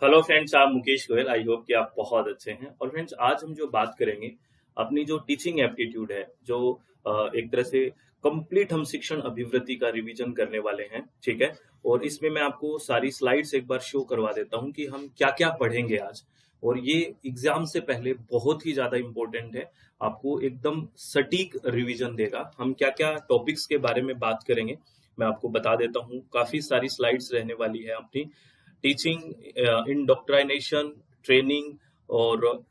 Hello friends, आप Mukesh Goyal. I hope कि आप बहुत अच्छे हैं। और फ्रेंड्स, आज हम जो बात करेंगे अपनी जो टीचिंग एप्टीट्यूड है, जो एक तरह से कंप्लीट हम शिक्षण अभिवृत्ति का रिवीजन करने वाले हैं। ठीक है। और इसमें मैं आपको सारी स्लाइड्स एक बार शो करवा देता हूं कि हम क्या क्या पढ़ेंगे आज। और ये एग्जाम से पहले बहुत ही ज्यादा इंपॉर्टेंट है। आपको एकदम सटीक रिवीजन देगा। हम क्या क्या टॉपिक्स के बारे में बात करेंगे मैं आपको बता देता हूँ। काफी सारी स्लाइड्स रहने वाली है अपनी टीचिंग, इंडोक्ट्राइनेशन, ट्रेनिंग और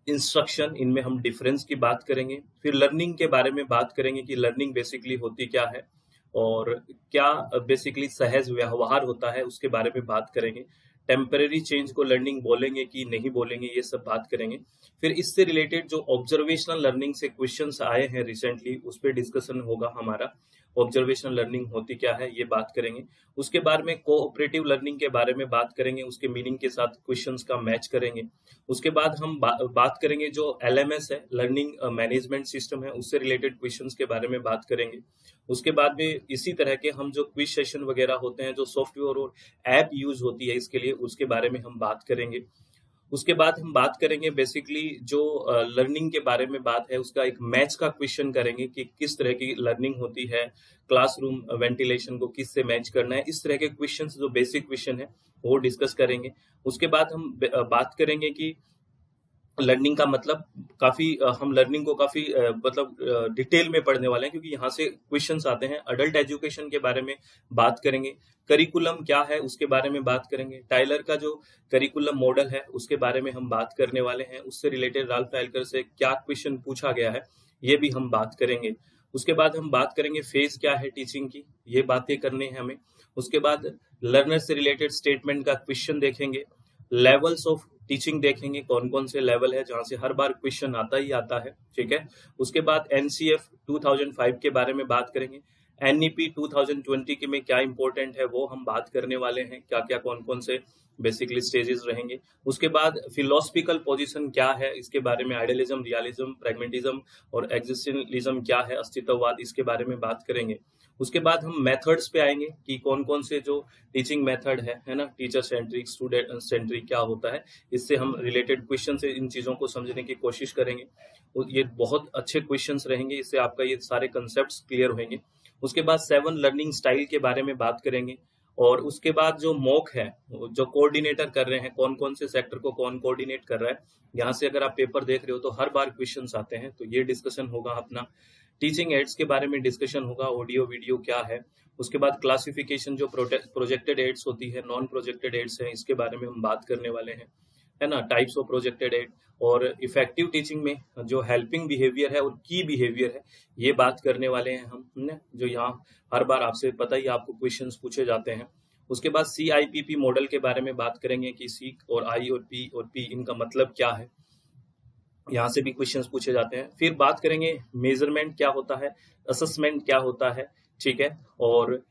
इंस्ट्रक्शन। इनमें हम डिफरेंस की बात करेंगे। फिर लर्निंग के बारे में बात करेंगे कि लर्निंग बेसिकली होती क्या है और क्या बेसिकली सहज व्यवहार होता है, उसके बारे में बात करेंगे। टेम्परेरी चेंज को लर्निंग बोलेंगे कि नहीं बोलेंगे, ये सब बात करेंगे। फिर इससे रिलेटेड जो ऑब्जर्वेशनल लर्निंग से क्वेश्चंस आए हैं रिसेंटली, उस पर डिस्कशन होगा हमारा। ऑब्जर्वेशनल लर्निंग होती क्या है, ये बात करेंगे। उसके बाद में कोऑपरेटिव लर्निंग के बारे में बात करेंगे, उसके मीनिंग के साथ क्वेश्चंस का मैच करेंगे। उसके बाद हम बात करेंगे जो एलएमएस है, लर्निंग मैनेजमेंट सिस्टम है, उससे रिलेटेड क्वेश्चंस के बारे में बात करेंगे। उसके बाद में इसी तरह के हम जो क्विज सेशन वगैरह होते हैं, जो सॉफ्टवेयर और ऐप यूज होती है इसके लिए, उसके बारे में हम बात करेंगे। उसके बाद हम बात करेंगे बेसिकली जो लर्निंग के बारे में बात है, उसका एक मैच का क्वेश्चन करेंगे कि किस तरह की लर्निंग होती है, क्लासरूम वेंटिलेशन को किससे मैच करना है। इस तरह के क्वेश्चंस जो बेसिक क्वेश्चन है वो डिस्कस करेंगे। उसके बाद हम बात करेंगे कि लर्निंग का मतलब काफी हम लर्निंग को काफी मतलब डिटेल में पढ़ने वाले हैं, क्योंकि यहाँ से क्वेश्चंस आते हैं। अडल्ट एजुकेशन के बारे में बात करेंगे। करिकुलम क्या है उसके बारे में बात करेंगे। टाइलर का जो करिकुलम मॉडल है उसके बारे में हम बात करने वाले हैं। उससे रिलेटेड राल्फ टाइलर से क्या क्वेश्चन पूछा गया है, ये भी हम बात करेंगे। उसके बाद हम बात करेंगे फेज क्या है टीचिंग की, ये बातें करनी है हमें। उसके बाद लर्नर से रिलेटेड स्टेटमेंट का क्वेश्चन देखेंगे। लेवल्स ऑफ टीचिंग देखेंगे, कौन कौन से लेवल है जहां से हर बार क्वेश्चन आता ही आता है। ठीक है। उसके बाद एनसीएफ 2005 के बारे में बात करेंगे। एनईपी 2020 के में क्या इंपॉर्टेंट है वो हम बात करने वाले हैं, क्या क्या कौन कौन से बेसिकली स्टेजेस रहेंगे। उसके बाद फिलोसफिकल पोजीशन क्या है, इसके बारे में आइडियलिज्म, रियलिज्म, प्रैग्मेटिज्म और एग्जिस्टेंशलिज्म क्या है, अस्तित्ववाद, इसके बारे में बात करेंगे। उसके बाद हम मेथड्स पे आएंगे कि कौन कौन से जो टीचिंग मेथड है ना, टीचर सेंट्रिक, स्टूडेंट सेंट्रिक क्या होता है। इससे हम रिलेटेड क्वेश्चन से इन चीजों को समझने की कोशिश करेंगे। ये बहुत अच्छे क्वेश्चंस रहेंगे, इससे आपका ये सारे कंसेप्ट्स क्लियर होंगे। उसके बाद 7 लर्निंग स्टाइल के बारे में बात करेंगे। और उसके बाद जो मॉक है, जो कोऑर्डिनेटर कर रहे हैं, कौन कौन से सेक्टर को कौन कोऑर्डिनेट कर रहा है, यहाँ से अगर आप पेपर देख रहे हो तो हर बार क्वेश्चंस आते हैं, तो ये डिस्कशन होगा अपना। टीचिंग एड्स के बारे में डिस्कशन होगा, ऑडियो वीडियो क्या है। उसके बाद क्लासिफिकेशन जो प्रोजेक्टेड एड्स होती है, नॉन प्रोजेक्टेड एड्स है, इसके बारे में हम बात करने वाले हैं, है ना। टाइप्स ऑफ प्रोजेक्टेड एड और इफेक्टिव टीचिंग में जो हेल्पिंग बिहेवियर है और की बिहेवियर है, ये बात करने वाले हैं हम, ने जो यहाँ हर बार आपसे पता ही आपको क्वेश्चंस पूछे जाते हैं। उसके बाद CIPP मॉडल के बारे में बात करेंगे कि सी और आई और पी इनका मतलब क्या है, यहाँ से भी क्वेश्चंस पूछे जाते हैं। फिर बात करेंगे मेजरमेंट क्या होता है, असेसमेंट क्या होता है, ठीक है। और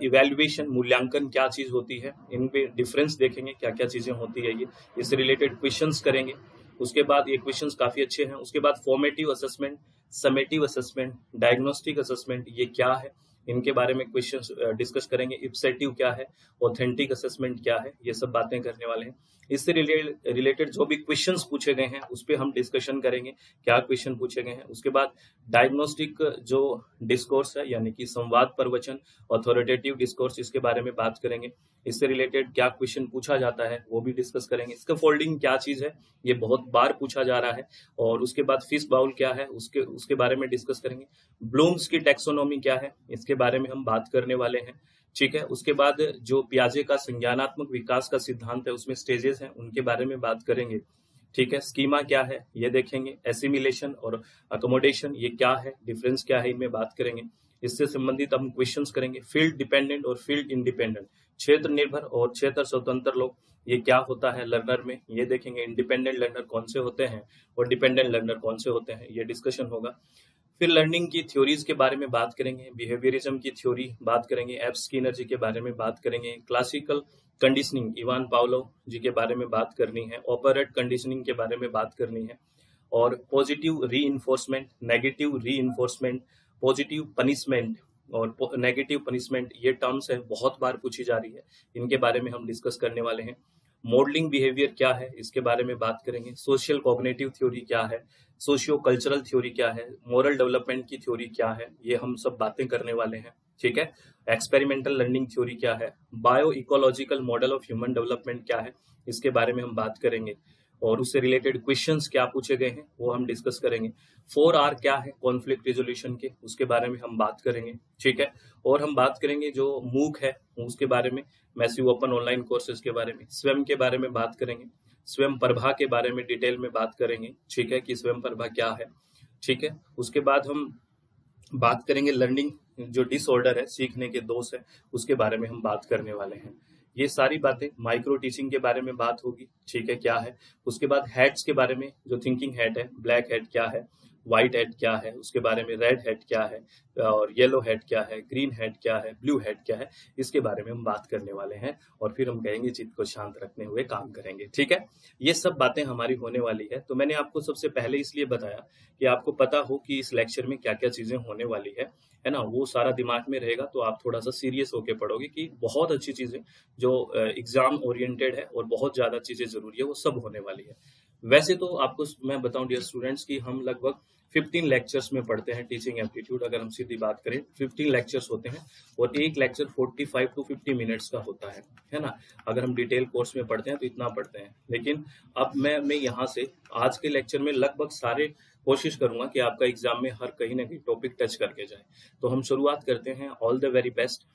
इवेल्युएशन, मूल्यांकन क्या चीज होती है, इन पे डिफरेंस देखेंगे, क्या क्या चीजें होती है ये, इससे रिलेटेड क्वेश्चंस करेंगे। उसके बाद ये क्वेश्चंस काफी अच्छे हैं। उसके बाद formative assessment, summative assessment, diagnostic assessment, ये क्या है, इनके बारे में क्वेश्चंस डिस्कस करेंगे। इप्सेटिव क्या है, ऑथेंटिक असेसमेंट क्या है, ये सब बातें करने वाले हैं। इससे रिलेटेड जो भी क्वेश्चंस पूछे गए हैं उस पर हम डिस्कशन करेंगे, क्या क्वेश्चन पूछे गए हैं। उसके बाद डायग्नोस्टिक जो डिस्कोर्स है, यानी कि संवाद प्रवचन, ऑथोरिटेटिव डिस्कोर्स, इसके बारे में बात करेंगे। इससे रिलेटेड क्या क्वेश्चन पूछा जाता है वो भी डिस्कस करेंगे। स्कैफोल्डिंग क्या चीज है, ये बहुत बार पूछा जा रहा है। और उसके बाद फिश बाउल क्या है, उसके बारे में डिस्कस करेंगे। ब्लूम्स की टैक्सोनॉमी क्या है, इसके बारे में हम बात करने वाले हैं, ठीक है। उसके बाद जो पियाजे का संज्ञानात्मक विकास का सिद्धांत है, उसमें स्टेजेस हैं, उनके बारे में बात करेंगे, ठीक है। स्कीमा क्या है ये देखेंगे। एसिमिलेशन और अकोमोडेशन ये क्या है, डिफरेंस क्या है, इनमें बात करेंगे। इससे संबंधित हम क्वेश्चंस करेंगे। फील्ड डिपेंडेंट और फील्ड इंडिपेंडेंट, क्षेत्र निर्भर और क्षेत्र स्वतंत्र लोग, ये क्या होता है लर्नर में, ये देखेंगे। इंडिपेंडेंट लर्नर कौन से होते हैं और डिपेंडेंट लर्नर कौन से होते हैं, ये डिस्कशन होगा। फिर लर्निंग की थ्योरीज के बारे में बात करेंगे। बिहेवियरिज्म की थ्योरी बात करेंगे। एफ स्किनर जी के बारे में बात करेंगे। क्लासिकल कंडीशनिंग, इवान पावलोव जी के बारे में बात करनी है। ऑपरेट कंडीशनिंग के बारे में बात करनी है। और पॉजिटिव री इन्फोर्समेंट, नेगेटिव री इन्फोर्समेंट, पॉजिटिव पनिशमेंट और नेगेटिव पनिशमेंट, ये टर्म्स है बहुत बार पूछी जा रही है, इनके बारे में हम डिस्कस करने वाले हैं। मॉडलिंग बिहेवियर क्या है इसके बारे में बात करेंगे, सोशल कॉग्निटिव थ्योरी क्या है, सोशियो कल्चरल थ्योरी क्या है, मोरल डेवलपमेंट की थ्योरी क्या है, ये हम सब बातें करने वाले हैं। ठीक है, एक्सपेरिमेंटल लर्निंग थ्योरी क्या है, bio ecological model of human development क्या है, इसके बारे में हम बात करेंगे और उससे रिलेटेड क्वेश्चंस क्या पूछे गए हैं वो हम डिस्कस करेंगे। 4R क्या है कॉन्फ्लिक्ट रिजोल्यूशन के, उसके बारे में हम बात करेंगे। ठीक है, और हम बात करेंगे जो मूक है उसके बारे में, मैसिव ओपन ऑनलाइन कोर्सेज के बारे में, स्वयं के बारे में बात करेंगे, स्वयं प्रभा के बारे में डिटेल में बात करेंगे। ठीक है, कि स्वयं प्रभा क्या है। ठीक है, उसके बाद हम बात करेंगे लर्निंग जो डिसऑर्डर है, सीखने के दोष है, उसके बारे में हम बात करने वाले हैं। ये सारी बातें माइक्रो टीचिंग के बारे में बात होगी। ठीक है, क्या है। उसके बाद हैट्स के बारे में, जो थिंकिंग हैट है, ब्लैक हैट क्या है, व्हाइट हैट क्या है, उसके बारे में रेड हैट क्या है, और येलो हैट क्या है, ग्रीन हैट क्या है, ब्लू हैट क्या है, इसके बारे में हम बात करने वाले हैं। और फिर हम कहेंगे चित्त को शांत रखने हुए काम करेंगे। ठीक है, ये सब बातें हमारी होने वाली है। तो मैंने आपको सबसे पहले इसलिए बताया कि आपको पता हो कि इस लेक्चर में क्या क्या चीजें होने वाली है ना, वो सारा दिमाग में रहेगा तो आप थोड़ा सा सीरियस होके पढ़ोगे कि बहुत अच्छी चीजें जो एग्जाम ओरिएंटेड है और बहुत ज्यादा चीजें जरूरी है वो सब होने वाली है। वैसे तो आपको मैं बताऊं डियर स्टूडेंट्स कि हम लगभग 15 लेक्चर्स में पढ़ते हैं टीचिंग एप्टीट्यूड। अगर हम सीधी बात करें 15 लेक्चर्स होते हैं और एक लेक्चर 45 टू 50 मिनट्स का होता है ना। अगर हम डिटेल कोर्स में पढ़ते हैं तो इतना पढ़ते हैं, लेकिन अब मैं यहाँ से आज के लेक्चर में लगभग सारे कोशिश करूंगा कि आपका एग्जाम में हर कहीं ना कहीं टॉपिक टच करके जाए। तो हम शुरुआत करते हैं। All the very best.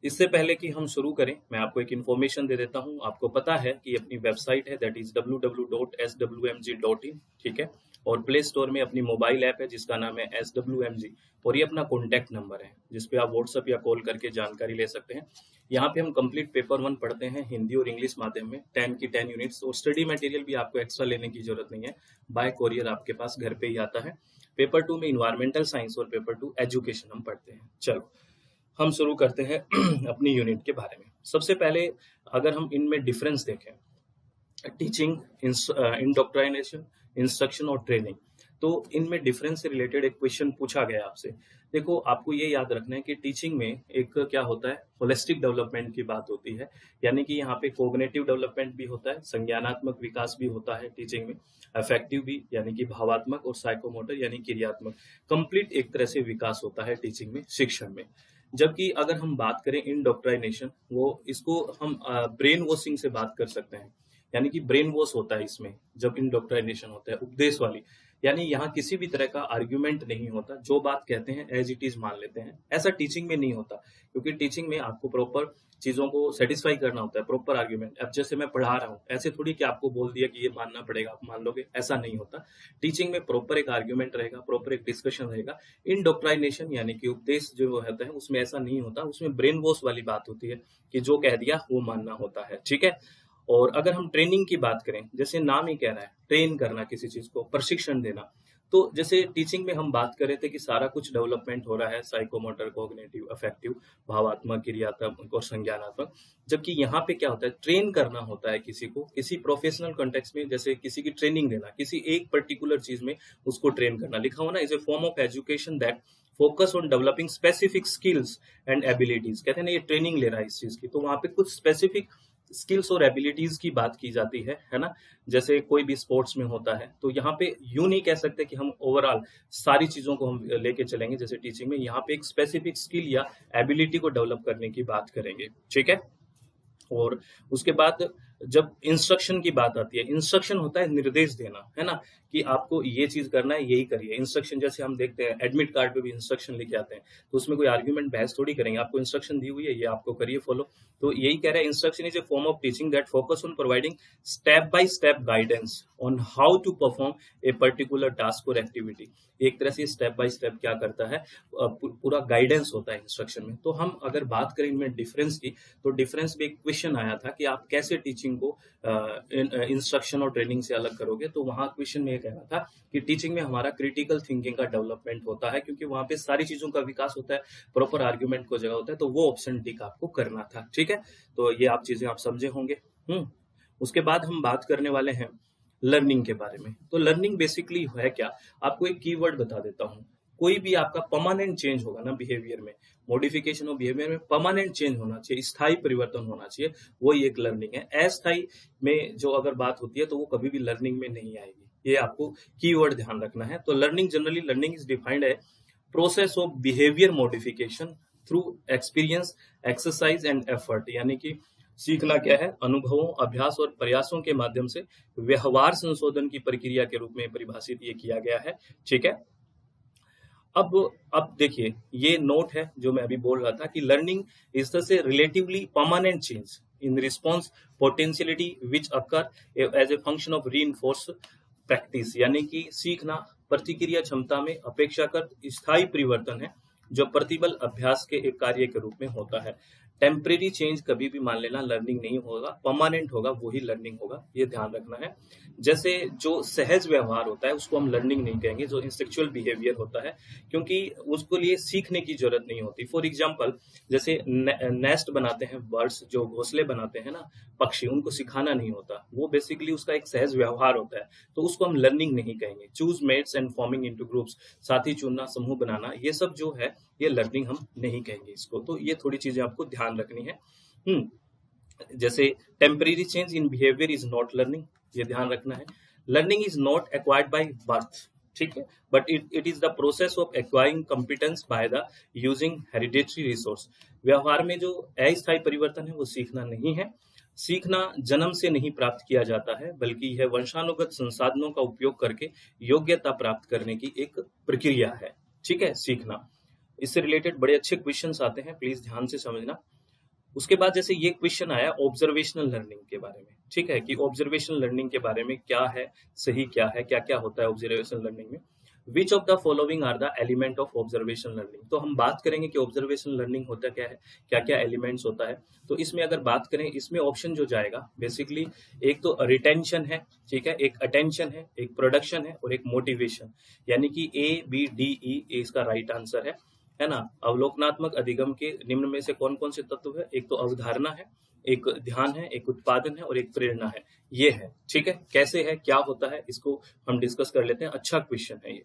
इससे पहले कि हम शुरू करें मैं आपको एक इन्फॉर्मेशन दे देता हूं। आपको पता है कि अपनी वेबसाइट है दैट इज www.swmg.in। ठीक है, और प्ले स्टोर में अपनी मोबाइल ऐप है जिसका नाम है SWMG, और ये अपना कॉन्टैक्ट नंबर है जिसपे आप व्हाट्सएप या कॉल करके जानकारी ले सकते हैं। यहाँ पे हम कंप्लीट पेपर 1 पढ़ते हैं हिंदी और इंग्लिश माध्यम में, 10 की 10 यूनिट्स, और स्टडी मटेरियल भी आपको एक्स्ट्रा लेने की जरूरत नहीं है, बाय कोरियर आपके पास घर पे ही आता है। पेपर 2 में इन्वायरमेंटल साइंस और पेपर 2 एजुकेशन हम पढ़ते हैं। चलो हम शुरू करते हैं अपनी यूनिट के बारे में। सबसे पहले अगर हम इनमें डिफरेंस देखें, टीचिंग, इंडोक्ट्राइनेशन, इंस्ट्रक्शन और ट्रेनिंग, तो इनमें डिफरेंस से रिलेटेड एक क्वेश्चन पूछा गया आपसे। देखो आपको ये याद रखना है कि टीचिंग में एक क्या होता है, होलिस्टिक डेवलपमेंट की बात होती है, यानी कि यहाँ पे कोग्निटिव डेवलपमेंट भी होता है, संज्ञानात्मक विकास भी होता है टीचिंग में, अफेक्टिव भी यानी कि भावात्मक, और साइकोमोटर यानी क्रियात्मक, कंप्लीट एक तरह से विकास होता है टीचिंग में, शिक्षण में। जबकि अगर हम बात करें इंडोक्ट्राइनेशन, वो इसको हम ब्रेन वॉशिंग से बात कर सकते हैं, यानी कि ब्रेन वॉश होता है इसमें जब इंडोक्ट्राइनेशन होता है, उपदेश वाली, यानी यहाँ किसी भी तरह का आर्ग्यूमेंट नहीं होता, जो बात कहते हैं एज इट इज मान लेते हैं। ऐसा टीचिंग में नहीं होता, क्योंकि टीचिंग में आपको प्रॉपर चीजों को सेटिस्फाई करना होता है, प्रॉपर आर्ग्यूमेंट। अब जैसे मैं पढ़ा रहा हूँ, ऐसे थोड़ी कि आपको बोल दिया कि ये मानना पड़ेगा आप मान लोगे, ऐसा नहीं होता। टीचिंग में प्रॉपर एक आर्ग्यूमेंट रहेगा, प्रॉपर एक डिस्कशन रहेगा। इंडोक्ट्राइनेशन यानी कि उपदेश जो होता है उसमें ऐसा नहीं होता, उसमें ब्रेन वॉश वाली बात होती है कि जो कह दिया वो मानना होता है। ठीक है, और अगर हम ट्रेनिंग की बात करें, जैसे नाम ही कह रहा है ट्रेन करना, किसी चीज को प्रशिक्षण देना, तो जैसे टीचिंग में हम बात कर रहे थे कि सारा कुछ डेवलपमेंट हो रहा है, साइकोमोटर, कोग्निटिव, अफेक्टिव, भावात्मक, क्रियात्मक और संज्ञानात्मक। जबकि यहाँ पे क्या होता है, ट्रेन करना होता है किसी को, किसी प्रोफेशनल कॉन्टेक्स्ट में, जैसे किसी की ट्रेनिंग देना, किसी एक पर्टिकुलर चीज में उसको ट्रेन करना। लिखा हुआ ना, is a form of education that focus on developing specific skills and abilities. कहते हैं ना ये ट्रेनिंग ले रहा है इस चीज की, तो वहां पे कुछ स्पेसिफिक स्किल्स और एबिलिटीज की बात की जाती है ना। जैसे कोई भी स्पोर्ट्स में होता है, तो यहाँ पे यूं नहीं कह सकते कि हम ओवरऑल सारी चीजों को हम लेके चलेंगे। जैसे टीचिंग में यहाँ पे एक स्पेसिफिक स्किल या एबिलिटी को डेवलप करने की बात करेंगे। ठीक है, और उसके बाद जब इंस्ट्रक्शन की बात आती है, इंस्ट्रक्शन होता है निर्देश देना, है ना, कि आपको ये चीज करना है, यही करिए। इंस्ट्रक्शन जैसे हम देखते हैं एडमिट कार्ड पे भी इंस्ट्रक्शन लिखे आते हैं, तो उसमें कोई आर्ग्यूमेंट बहस थोड़ी करेंगे, आपको इंस्ट्रक्शन दी हुई है, ये आपको करिए फॉलो। तो यही कह रहा है, instruction is a form of teaching that focus on providing step by step guidance on how to perform a particular task और एक्टिविटी। एक तरह से स्टेप बाय स्टेप क्या करता है, पूरा गाइडेंस होता है इंस्ट्रक्शन में। तो हम अगर बात करें इनमें डिफरेंस की, तो डिफरेंस में एक क्वेश्चन आया था कि आप कैसे टीचिंग को इंस्ट्रक्शन और ट्रेनिंग से अलग करोगे। तो वहां क्वेश्चन में ये कह रहा था कि टीचिंग में हमारा क्रिटिकल थिंकिंग का डेवलपमेंट होता है, क्योंकि वहां पे सारी चीजों का विकास होता है, प्रॉपर आर्ग्यूमेंट को जगह होता है, तो वो ऑप्शन टिक आपको करना था। ठीक है, तो ये आप चीजें आप समझे होंगे। उसके बाद हम बात करने वाले हैं लर्निंग के बारे में। तो लर्निंग बेसिकली है क्या, आपको एक कीवर्ड बता देता हूं, कोई भी आपका परमानेंट चेंज होगा ना बिहेवियर में, मॉडिफिकेशन ऑफ बिहेवियर में परमानेंट चेंज होना चाहिए, स्थायी परिवर्तन होना चाहिए, वही एक लर्निंग है। अस्थायी में जो अगर बात होती है तो वो कभी भी लर्निंग में नहीं आएगी, ये आपको कीवर्ड ध्यान रखना है। तो learning generally, learning is defined है process of behaviour modification through experience, exercise and effort, यानी कि सीखना क्या है, अनुभवों, अभ्यास और प्रयासों के माध्यम से व्यवहार संशोधन की प्रक्रिया के रूप में परिभाषित ये किया गया है। ठीक है, अब देखिए ये नोट है जो मैं अभी बोल रहा था कि लर्निंग इज द से relatively permanent change in response potentiality which occur as a function of reinforce practice, यानी कि सीखना प्रतिक्रिया क्षमता में अपेक्षाकृत स्थायी परिवर्तन है जो प्रतिबल अभ्यास के एक कार्य के रूप में होता है। टेम्परेरी चेंज कभी भी मान लेना लर्निंग नहीं होगा, परमानेंट होगा वही लर्निंग होगा, ये ध्यान रखना है। जैसे जो सहज व्यवहार होता है उसको हम लर्निंग नहीं कहेंगे, जो इंस्टेक्चुअल बिहेवियर होता है, क्योंकि उसको लिए सीखने की जरूरत नहीं होती। फॉर एग्जाम्पल जैसे नेस्ट बनाते हैं बर्ड्स, जो घोंसले बनाते हैं ना पक्षी, उनको सिखाना नहीं होता, वो बेसिकली उसका एक सहज व्यवहार होता है, तो उसको हम लर्निंग नहीं कहेंगे। Choose mates and forming into groups, साथी चुनना, समूह बनाना, ये सब जो है ये लर्निंग हम नहीं कहेंगे इसको। तो ये थोड़ी चीजें आपको ध्यान रखनी है। जैसे temporary change in behaviour is not learning, ये ध्यान रखना है। Learning is not acquired by birth, ठीक है, but it is the process of acquiring competence by the using hereditary resource. व्यवहार में जो अस्थायी परिवर्तन है वो सीखना नहीं है। सीखना जन्म से नहीं प्राप्त किया जाता है, बल्कि यह वंशानुगत संसाधनों का उपयोग करके योग्यता प्राप्त करने की एक प्रक्रिया है। ठीक है, सीखना, इससे रिलेटेड बड़े अच्छे क्वेश्चंस आते हैं, प्लीज ध्यान से समझना। उसके बाद जैसे ये क्वेश्चन आया ऑब्जर्वेशनल लर्निंग के बारे में, ठीक है, कि ऑब्जर्वेशनल लर्निंग के बारे में क्या है, सही क्या है, क्या क्या होता है ऑब्जर्वेशनल लर्निंग में। Which of the following are the element of observational learning. तो हम बात करेंगे कि ऑब्जर्वेशनल लर्निंग होता क्या है, क्या क्या एलिमेंट्स होता है। तो इसमें अगर बात करें, इसमें ऑप्शन जो जाएगा बेसिकली एक तो रिटेंशन है, ठीक है, एक अटेंशन है, एक प्रोडक्शन है और एक मोटिवेशन, यानी कि ABDE इसका राइट आंसर है ना। अवलोकनात्मक अधिगम के निम्न में से कौन कौन से तत्व है, एक तो अवधारणा है, एक ध्यान है, एक उत्पादन है और एक प्रेरणा है, ये है। ठीक है, कैसे है, क्या होता है, इसको हम डिस्कस कर लेते हैं। अच्छा क्वेश्चन है ये।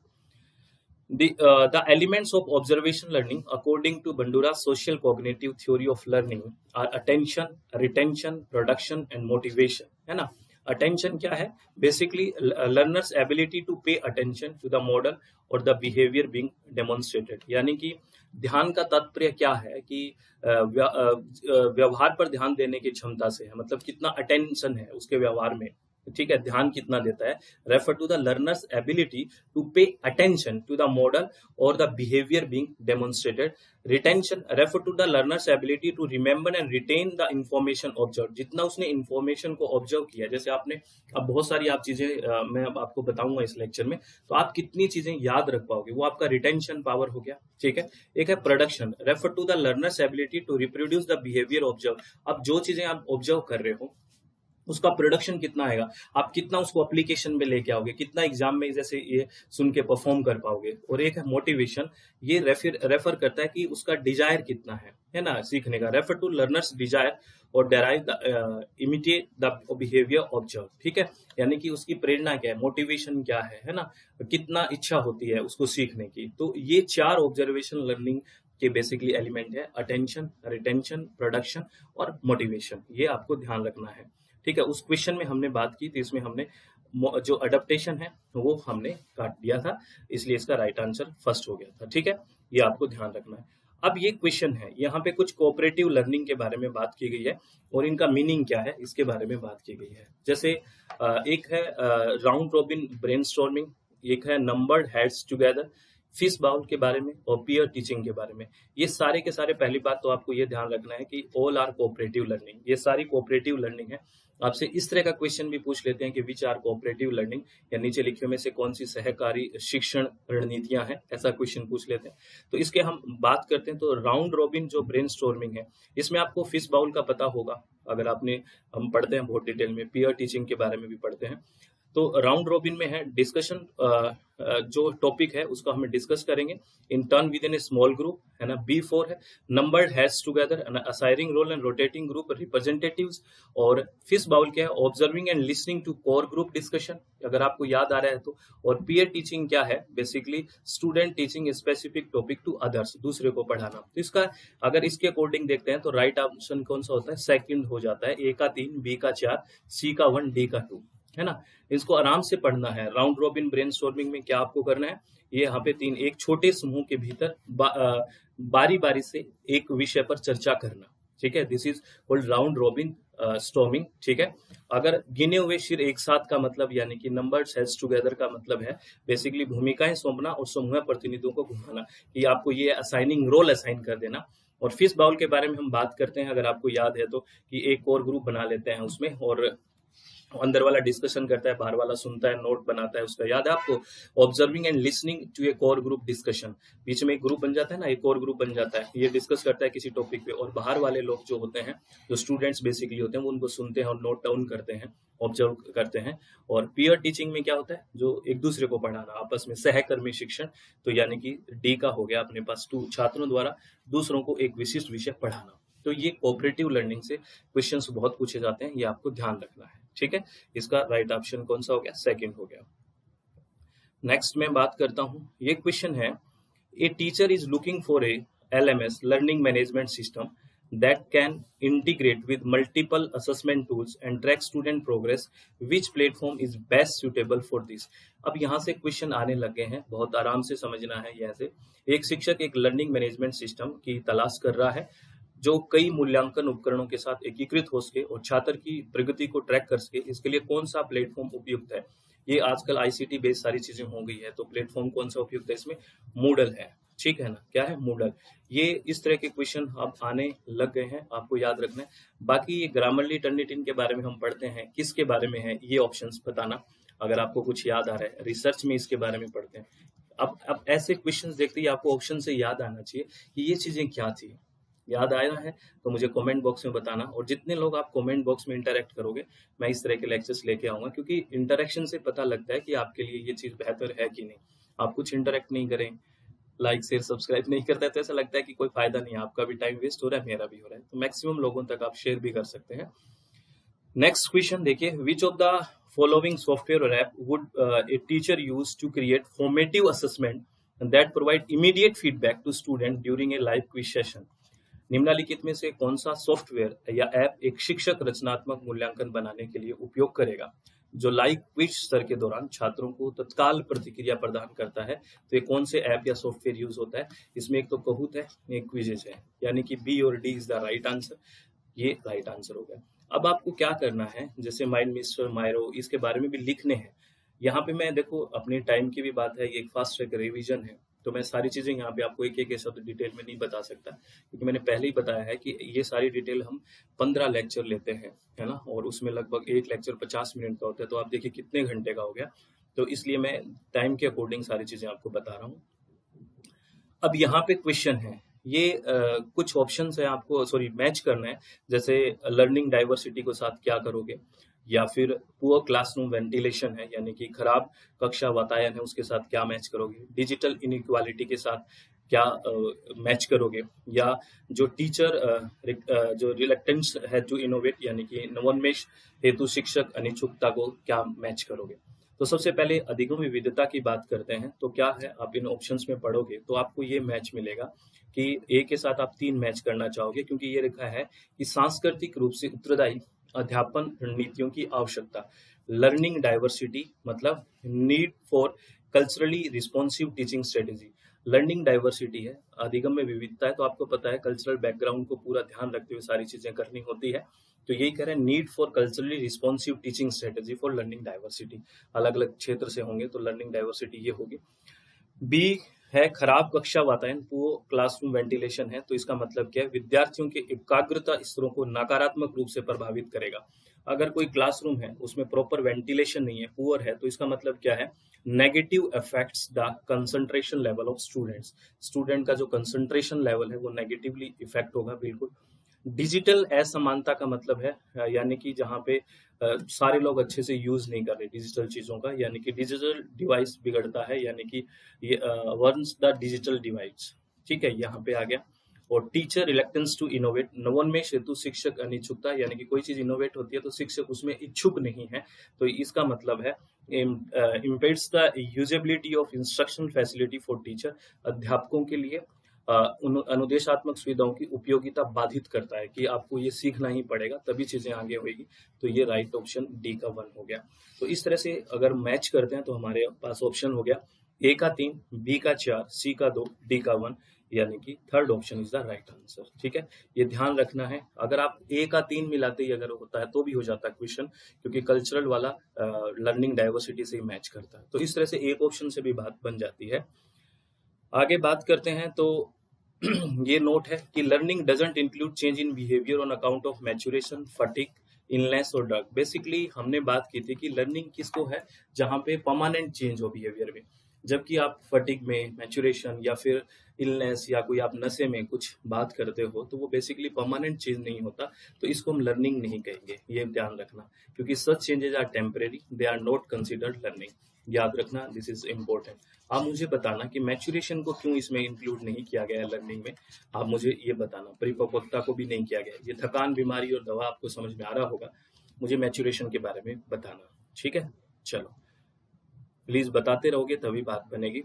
The elements of observation learning according to Bandura's social cognitive theory of learning are attention, retention, production and motivation, है ना। अटेंशन क्या है, basically learners ability to pay attention to the model और द बिहेवियर बीइंग डेमोन्स्ट्रेटेड, यानी कि ध्यान का तात्पर्य क्या है कि व्यवहार पर ध्यान देने की क्षमता से है, मतलब कितना अटेंशन है उसके व्यवहार में, ठीक है, ध्यान कितना देता है। Refer to the learners ability to pay attention to the model और the behaviour being demonstrated. Retention refer to the learners ability to remember and retain the information observe, जितना उसने इंफॉर्मेशन को ऑब्जर्व किया। जैसे आपने अब बहुत सारी आप चीजें मैं अब आपको बताऊंगा इस लेक्चर में, तो आप कितनी चीजें याद रख पाओगे, वो आपका रिटेंशन पावर हो गया। ठीक है, एक है production, refer to the learners ability to reproduce the behaviour observe. अब जो चीजें आप ऑब्जर्व कर रहे हो उसका प्रोडक्शन कितना आएगा, आप कितना उसको एप्लीकेशन में लेके आओगे, कितना एग्जाम में जैसे ये सुन के परफॉर्म कर पाओगे। और एक है मोटिवेशन, ये रेफर करता है कि उसका डिजायर कितना है ना सीखने का। रेफर टू लर्नर्स डिजायर और derive the imitate the behaviour observe, ठीक है, यानी कि उसकी प्रेरणा क्या है, मोटिवेशन क्या है ना, कितना इच्छा होती है उसको सीखने की। तो ये चार ऑब्जर्वेशन लर्निंग के बेसिकली एलिमेंट है, अटेंशन, रिटेंशन, प्रोडक्शन और मोटिवेशन, ये आपको ध्यान रखना है। ठीक है, उस क्वेश्चन में हमने बात की थी, इसमें हमने जो अडेप्टेशन है वो हमने काट दिया था, इसलिए इसका राइट आंसर फर्स्ट हो गया था। ठीक है, ये आपको ध्यान रखना है। अब ये क्वेश्चन है, यहाँ पे कुछ कोऑपरेटिव लर्निंग के बारे में बात की गई है और इनका मीनिंग क्या है इसके बारे में बात की गई है। जैसे एक है राउंड रॉबिन ब्रेनस्टॉर्मिंग, एक है numbered heads together, fish bowl के बारे में और पीयर टीचिंग के बारे में। ये सारे के सारे, पहली बात तो आपको ये ध्यान रखना है कि ऑल आर कोऑपरेटिव लर्निंग, ये सारी कोऑपरेटिव लर्निंग है। आपसे इस तरह का क्वेश्चन भी पूछ लेते हैं कि विच आर कोऑपरेटिव लर्निंग, या नीचे लिखे में से कौन सी सहकारी शिक्षण रणनीतियां हैं, ऐसा क्वेश्चन पूछ लेते हैं। तो इसके हम बात करते हैं, तो राउंड रॉबिन जो ब्रेनस्टॉर्मिंग है, इसमें आपको फिश बाउल का पता होगा, अगर आपने हम पढ़ते हैं बहुत डिटेल में, पीयर टीचिंग के बारे में भी पढ़ते हैं। तो राउंड रॉबिन में है डिस्कशन, जो टॉपिक है उसको हमें डिस्कस करेंगे in turn within a small group, है ना। B4 है numbered heads together, assigning role and rotating group representatives. और फिश बाउल क्या है, observing and listening to core group discussion, अगर आपको याद आ रहा है तो। और पीयर टीचिंग क्या है, basically student teaching specific topic to others, दूसरे को पढ़ाना। तो इसका अगर इसके अकॉर्डिंग देखते हैं तो राइट ऑप्शन कौन सा होता है, सेकंड हो जाता है। A का 3, B का 4, C का 1, D का 2, है ना। इसको आराम से पढ़ना है। राउंड रॉबिन ब्रेनस्टॉर्मिंग में क्या आपको करना है, ये यहाँ पे 3 एक छोटे समूह के भीतर बारी बारी से एक विषय पर चर्चा करना, ठीक है। This is called round robin storming, ठीक है। अगर गिने हुए सिर एक साथ का मतलब यानी कि नंबर्ड हेड्स टुगेदर का मतलब है बेसिकली भूमिकाएं सौंपना और समूह प्रतिनिधियों को घुमाना, कि आपको ये असाइनिंग रोल असाइन कर देना। और फिश बाउल के बारे में हम बात करते हैं, अगर आपको याद है तो, कि एक और ग्रुप बना लेते हैं उसमें, और अंदर वाला डिस्कशन करता है, बाहर वाला सुनता है, नोट बनाता है उसका, याद है आपको। Observing and listening to a core group discussion, बीच में एक ग्रुप बन जाता है ना, एक और ग्रुप बन जाता है, ये डिस्कस करता है किसी टॉपिक पे, और बाहर वाले लोग जो होते हैं, जो स्टूडेंट्स बेसिकली होते हैं, वो उनको सुनते हैं और नोट डाउन करते हैं, ऑब्जर्व करते हैं। और पीयर टीचिंग में क्या होता है, जो एक दूसरे को पढ़ाना, आपस में सहकर्मी शिक्षण, तो यानी कि डी का हो गया अपने पास, छात्रों द्वारा दूसरों को एक विशिष्ट विषय पढ़ाना। तो ये कोऑपरेटिव लर्निंग से क्वेश्चंस बहुत पूछे जाते हैं, ये आपको ध्यान रखना है, ठीक है। इसका राइट ऑप्शन कौन सा हो गया, सेकंड हो गया। नेक्स्ट मैं बात करता हूं, ये क्वेश्चन है, a teacher is looking for a LMS learning management system that can integrate with multiple assessment tools and track student progress, which platform is best suitable for this। अब यहाँ से क्वेश्चन आने लगे हैं, बहुत आराम से समझना है। यहाँ से एक शिक्षक एक लर्निंग मैनेजमेंट सिस्टम की तलाश कर रहा है जो कई मूल्यांकन उपकरणों के साथ एकीकृत हो सके और छात्र की प्रगति को ट्रैक कर सके। इसके लिए कौन सा प्लेटफॉर्म उपयुक्त है, ये आजकल ICT बेस्ड सारी चीजें हो गई है, तो प्लेटफॉर्म कौन सा उपयुक्त है, इसमें मूडल है, ठीक है ना। क्या है, मूडल। ये इस तरह के क्वेश्चन अब आने लग गए हैं, आपको याद रखना है। बाकी ये ग्रामरली टर्निटिन के बारे में हम पढ़ते हैं, किसके बारे में है ये ऑप्शंस बताना, अगर आपको कुछ याद आ रहा है। रिसर्च में इसके बारे में पढ़ते हैं। अब ऐसे क्वेश्चंस देखते ही आपको ऑप्शन से याद आना चाहिए कि ये चीजें क्या थी। याद आया है तो मुझे कमेंट बॉक्स में बताना, और जितने लोग आप कमेंट बॉक्स में इंटरेक्ट करोगे, मैं इस तरह के लेक्चर्स लेके आऊंगा, क्योंकि इंटरेक्शन से पता लगता है कि आपके लिए ये चीज बेहतर है कि नहीं। आप कुछ इंटरेक्ट नहीं करें, लाइक शेयर सब्सक्राइब नहीं करता है, तो ऐसा लगता है कि कोई फायदा नहीं है, आपका भी टाइम वेस्ट हो रहा है, मेरा भी हो रहा है। तो मैक्सिमम लोगों तक आप शेयर भी कर सकते हैं। नेक्स्ट क्वेश्चन देखिए, which of the following software और app would a teacher use to create formative assessment that provide immediate feedback to student during a live quiz session. निम्नलिखित में से कौन सा सॉफ्टवेयर या ऐप एक शिक्षक रचनात्मक मूल्यांकन बनाने के लिए उपयोग करेगा, जो लाइव क्विज स्तर के दौरान छात्रों को तत्काल प्रतिक्रिया प्रदान करता है। तो ये कौन से ऐप या सॉफ्टवेयर यूज होता है, इसमें एक तो कहूत है, एक क्विजेज है, यानी कि B और D is the right answer. ये राइट आंसर हो गया। अब आपको क्या करना है, जैसे माइंड मिस्टर, मायरो, इसके बारे में भी लिखने हैं। यहाँ पे मैं देखो अपने टाइम की भी बात है, ये एक फास्ट ट्रैक रिवीजन है, तो मैं सारी चीजें यहाँ पे आपको एक एक शब्द डिटेल में नहीं बता सकता, क्योंकि मैंने पहले ही बताया है कि ये सारी डिटेल हम 15 लेक्चर लेते हैं, है ना, और उसमें लगभग एक लेक्चर 50 मिनट का होता है, तो आप देखिए कितने घंटे का हो गया। तो इसलिए मैं टाइम के अकॉर्डिंग सारी चीजें आपको बता रहा हूँ। अब यहाँ पे क्वेश्चन है, ये कुछ ऑप्शन है आपको मैच करना है, जैसे लर्निंग डाइवर्सिटी को साथ क्या करोगे, या फिर पुअर क्लासरूम वेंटिलेशन है, यानी कि खराब कक्षा वातायन है, उसके साथ क्या मैच करोगे, डिजिटल इनइक्वालिटी के साथ क्या मैच करोगे, या जो टीचर जो रिलेक्टेंस है टू इनोवेट, यानी कि नवोन्मेष हेतु शिक्षक अनिच्छुकता को क्या मैच करोगे। तो सबसे पहले अधिगम विविधता की बात करते हैं, तो क्या है, आप इन ऑप्शंस में पढ़ोगे तो आपको ये मैच मिलेगा कि A के साथ आप 3 मैच करना चाहोगे, क्योंकि ये लिखा है कि सांस्कृतिक रूप से उत्तरदायी अध्यापन रणनीतियों की आवश्यकता। लर्निंग डाइवर्सिटी मतलब need for culturally responsive teaching strategy. Learning diversity है, अधिगम में विविधता है, तो आपको पता है कल्चरल बैकग्राउंड को पूरा ध्यान रखते हुए सारी चीजें करनी होती है। तो यही कह रहे हैं, need for culturally responsive teaching strategy for learning diversity. अलग अलग क्षेत्र से होंगे तो लर्निंग डाइवर्सिटी ये होगी। B है खराब कक्षा वातायन, पुअर क्लासरूम वेंटिलेशन है, तो इसका मतलब क्या है, विद्यार्थियों के एकाग्रता स्तरों को नकारात्मक रूप से प्रभावित करेगा। अगर कोई क्लासरूम है उसमें प्रॉपर वेंटिलेशन नहीं है, पुअर है, तो इसका मतलब क्या है, negative affects the concentration level of students. Student का जो कंसंट्रेशन लेवल है वो नेगेटिवली इफेक्ट होगा, बिल्कुल। डिजिटल असमानता का मतलब है यानी कि जहाँ पे सारे लोग अच्छे से यूज नहीं कर रहे डिजिटल चीजों का, यानी कि डिजिटल डिवाइस बिगड़ता है, यानी कि ये वंस द डिजिटल डिवाइस, ठीक है, यहाँ पे आ गया। और टीचर रिलेक्टेंस टू इनोवेट, नवोन्मेष हेतु शिक्षक अनिच्छुकता, यानी कि कोई चीज इनोवेट होती है तो शिक्षक उसमें इच्छुक नहीं है, तो इसका मतलब है impedes the usability of instructional facility for teacher, अध्यापकों के लिए अनुदेशात्मक सुविधाओं की उपयोगिता बाधित करता है कि आपको ये सीखना ही पड़ेगा तभी चीजें आगे होगी, तो ये राइट ऑप्शन डी का 1 हो गया। तो इस तरह से अगर मैच करते हैं तो हमारे पास ऑप्शन हो गया ए का 3, बी का 4, सी का 2, डी का 1, यानी कि third option is the right answer, ठीक है। ये ध्यान रखना है, अगर आप ए का 3 मिलाते ही अगर होता है तो भी हो जाता है क्वेश्चन, क्योंकि कल्चरल वाला लर्निंग डाइवर्सिटी से ही मैच करता है, तो इस तरह से एक ऑप्शन से भी बात बन जाती है। आगे बात करते हैं तो ये नोट है कि learning doesn't include change in behaviour on account of maturation, fatigue, illness और ड्रग। बेसिकली हमने बात की थी कि लर्निंग किसको है जहां पे परमानेंट चेंज हो बिहेवियर में, जबकि आप फटीग में, मैच्योरेशन या फिर इलनेस या कोई आप नशे में कुछ बात करते हो तो वो बेसिकली परमानेंट चेंज नहीं होता, तो इसको हम लर्निंग नहीं कहेंगे, ये ध्यान रखना, क्योंकि such changes are temporary, they are not considered learning, याद रखना, दिस इज इम्पोर्टेंट। आप मुझे बताना कि मैच्योरेशन को क्यों इसमें इंक्लूड नहीं किया गया है लर्निंग में, आप मुझे ये बताना, परिपक्वता को भी नहीं किया गया, ये थकान, बीमारी और दवा आपको समझ में आ रहा होगा, मुझे मैच्योरेशन के बारे में बताना, ठीक है। चलो प्लीज बताते रहोगे तभी बात बनेगी।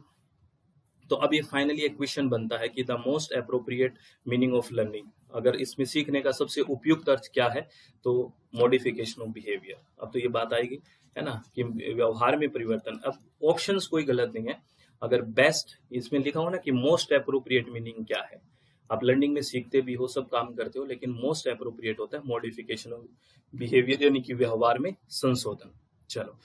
तो अब ये फाइनली एक क्वेश्चन बनता है कि the most appropriate meaning of learning, अगर इसमें सीखने का सबसे उपयुक्त अर्थ क्या है, तो मॉडिफिकेशन ऑफ बिहेवियर। अब तो ये बात आएगी है ना कि व्यवहार में परिवर्तन। अब ऑप्शंस कोई गलत नहीं है, अगर बेस्ट इसमें लिखा हो ना कि मोस्ट अप्रोप्रिएट मीनिंग क्या है, आप लर्निंग में सीखते भी हो, सब काम करते हो, लेकिन मोस्ट अप्रोप्रिएट होता है मॉडिफिकेशन ऑफ बिहेवियर, यानी कि व्यवहार में संशोधन। चलो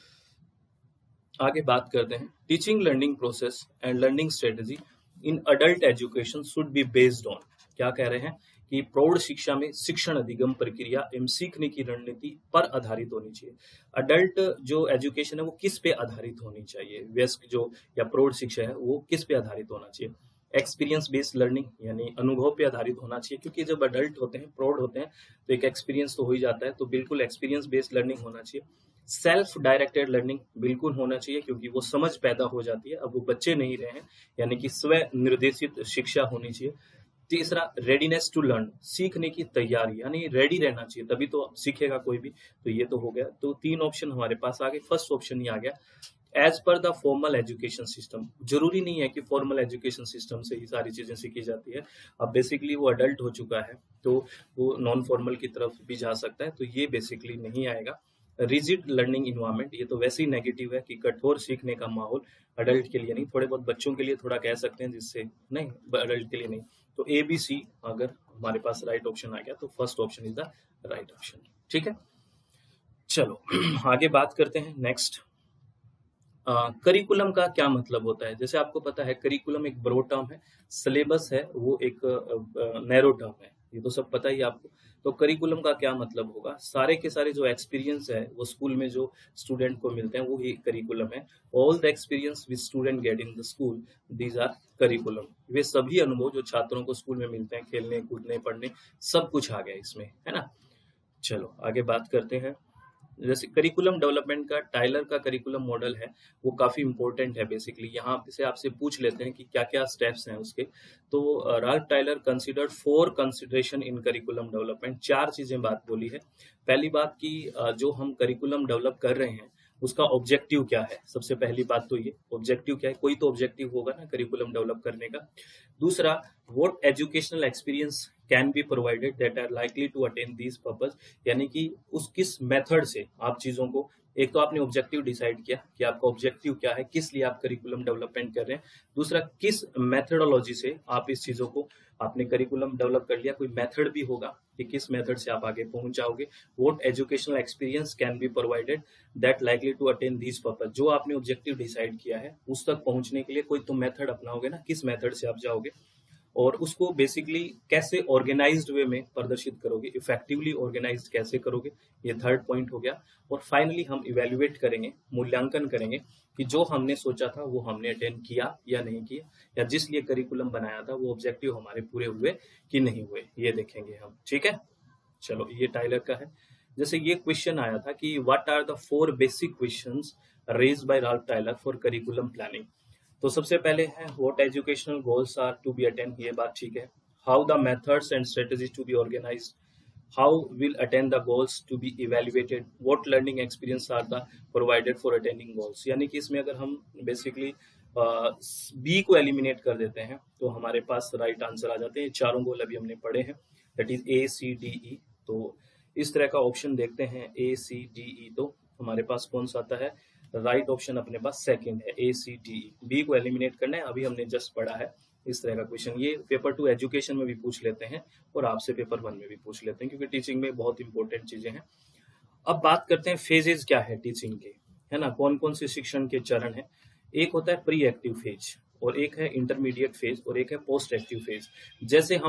आगे बात करते हैं। Teaching learning process and learning strategy in adult education should be based on, क्या कह रहे हैं कि प्रौढ़ शिक्षा में शिक्षण अधिगम प्रक्रिया एवं सीखने की रणनीति पर आधारित होनी चाहिए। अडल्ट जो एजुकेशन है वो किस पे आधारित होनी चाहिए, वयस्क जो या प्रौढ़ शिक्षा है वो किस पे आधारित होना चाहिए। एक्सपीरियंस बेस्ड लर्निंग यानी अनुभव पे आधारित होना चाहिए, क्योंकि जब अडल्ट होते हैं, प्रौढ़ होते हैं, तो एक एक्सपीरियंस तो हो ही जाता है, तो बिल्कुल एक्सपीरियंस बेस्ड लर्निंग होना चाहिए। सेल्फ डायरेक्टेड लर्निंग बिल्कुल होना चाहिए, क्योंकि वो समझ पैदा हो जाती है, अब वो बच्चे नहीं रहे हैं, यानी कि स्व निर्देशित शिक्षा होनी चाहिए। तीसरा रेडीनेस टू लर्न, सीखने की तैयारी, यानी रेडी रहना चाहिए तभी तो सीखेगा कोई भी, तो ये तो हो गया। तो 3 ऑप्शन हमारे पास आ गए, फर्स्ट ऑप्शन ही आ गया as per the formal education system. जरूरी नहीं है कि फॉर्मल एजुकेशन सिस्टम से ही सारी चीजें सीखी जाती है, अब बेसिकली वो अडल्ट हो चुका है तो वो नॉन फॉर्मल की तरफ भी जा सकता है, तो ये बेसिकली नहीं आएगा। रिजिड लर्निंग इन्वायरमेंट, ये तो वैसे ही नेगेटिव है कि कठोर सीखने का माहौल, अडल्ट के लिए नहीं, थोड़े बहुत बच्चों के लिए थोड़ा कह सकते हैं जिससे, नहीं अडल्ट के लिए नहीं। तो ए बी सी अगर हमारे पास राइट ऑप्शन आ गया तो first option is the right option, ठीक है। चलो आगे बात करते हैं नेक्स्ट। करिकुलम का क्या मतलब होता है, जैसे आपको पता है करिकुलम एक ब्रॉड टर्म है, सिलेबस है वो एक नैरो टर्म है, ये तो सब पता ही आपको। तो करिकुलम का क्या मतलब होगा, सारे के सारे जो एक्सपीरियंस है वो स्कूल में जो स्टूडेंट को मिलते हैं वो ही करिकुलम है। All the experience which student get in the school these are curriculum, वे सभी अनुभव जो छात्रों को स्कूल में मिलते हैं, खेलने कूदने पढ़ने सब कुछ आ गया इसमें, है ना। चलो आगे बात करते हैं। जैसे करिकुलम डेवलपमेंट का टाइलर का करिकुलम मॉडल है वो काफी इंपॉर्टेंट है, बेसिकली यहाँ से आपसे पूछ लेते हैं कि क्या क्या स्टेप्स हैं उसके। तो Ralph Tyler considered 4 consideration in curriculum development, 4 चीजें बात बोली है। पहली बात की जो हम करिकुलम डेवलप कर रहे हैं उसका ऑब्जेक्टिव क्या है, सबसे पहली बात तो ये ऑब्जेक्टिव क्या है, कोई तो ऑब्जेक्टिव होगा ना करिकुलम डेवलप करने का। दूसरा, what educational experience can be provided that are likely to attain this purpose, यानी कि उस किस मेथड से आप चीजों को, एक तो आपने ऑब्जेक्टिव डिसाइड किया कि आपका ऑब्जेक्टिव क्या है, किस लिए आप करिकुलम डेवलपमेंट कर रहे हैं। दूसरा, किस मेथडोलॉजी से आप इस चीजों को, आपने करिकुलम डेवलप कर लिया, कोई मेथड भी होगा कि किस मेथड से आप आगे पहुंच जाओगे। What educational experience can be provided that likely to attain this purpose, जो आपने ऑब्जेक्टिव डिसाइड किया है उस तक पहुंचने के लिए कोई तो मेथड अपनाओगे ना, किस मेथड से आप जाओगे। और उसको बेसिकली कैसे ऑर्गेनाइज्ड वे में प्रदर्शित करोगे, इफेक्टिवली ऑर्गेनाइज्ड कैसे करोगे, ये थर्ड पॉइंट हो गया। और फाइनली हम इवेल्युएट करेंगे, मूल्यांकन करेंगे कि जो हमने सोचा था वो हमने अटेंड किया या नहीं किया, या जिस लिए करिकुलम बनाया था वो ऑब्जेक्टिव हमारे पूरे हुए कि नहीं हुए, ये देखेंगे हम। ठीक है, चलो ये टाइलर का है। जैसे ये क्वेश्चन आया था कि what are the 4 basic questions raised by Ralph Tyler for curriculum planning. तो सबसे पहले है what educational goals are to be attend, ये बात ठीक है। How the methods and strategies to be organised, how will attend the goals to be evaluated, what learning experience are the provided for attending goals. यानी कि इसमें अगर हम basically B को एलिमिनेट कर देते हैं तो हमारे पास राइट आंसर आ जाते हैं। चारों गोल अभी हमने पढ़े हैं, that is A C D E. तो इस तरह का ऑप्शन देखते हैं ए सी डी ई, तो हमारे पास कौन सा आता है, राइट ऑप्शन अपने पास सेकंड है, ए सी डी ई। बी को एलिमिनेट करना है, अभी हमने जस्ट पढ़ा है इस तरह का क्वेश्चन। ये पेपर 2 एजुकेशन में भी पूछ लेते हैं और आपसे पेपर 1 में भी पूछ लेते हैं, क्योंकि टीचिंग में बहुत इंपॉर्टेंट चीजें हैं। अब बात करते हैं फेजेज क्या है टीचिंग के, है ना, कौन कौन से शिक्षण के चरण है। एक होता है प्री एक्टिव फेज, और एक है इंटरमीडिएट फेज, और एक है पोस्ट एक्टिव फेज। जैसे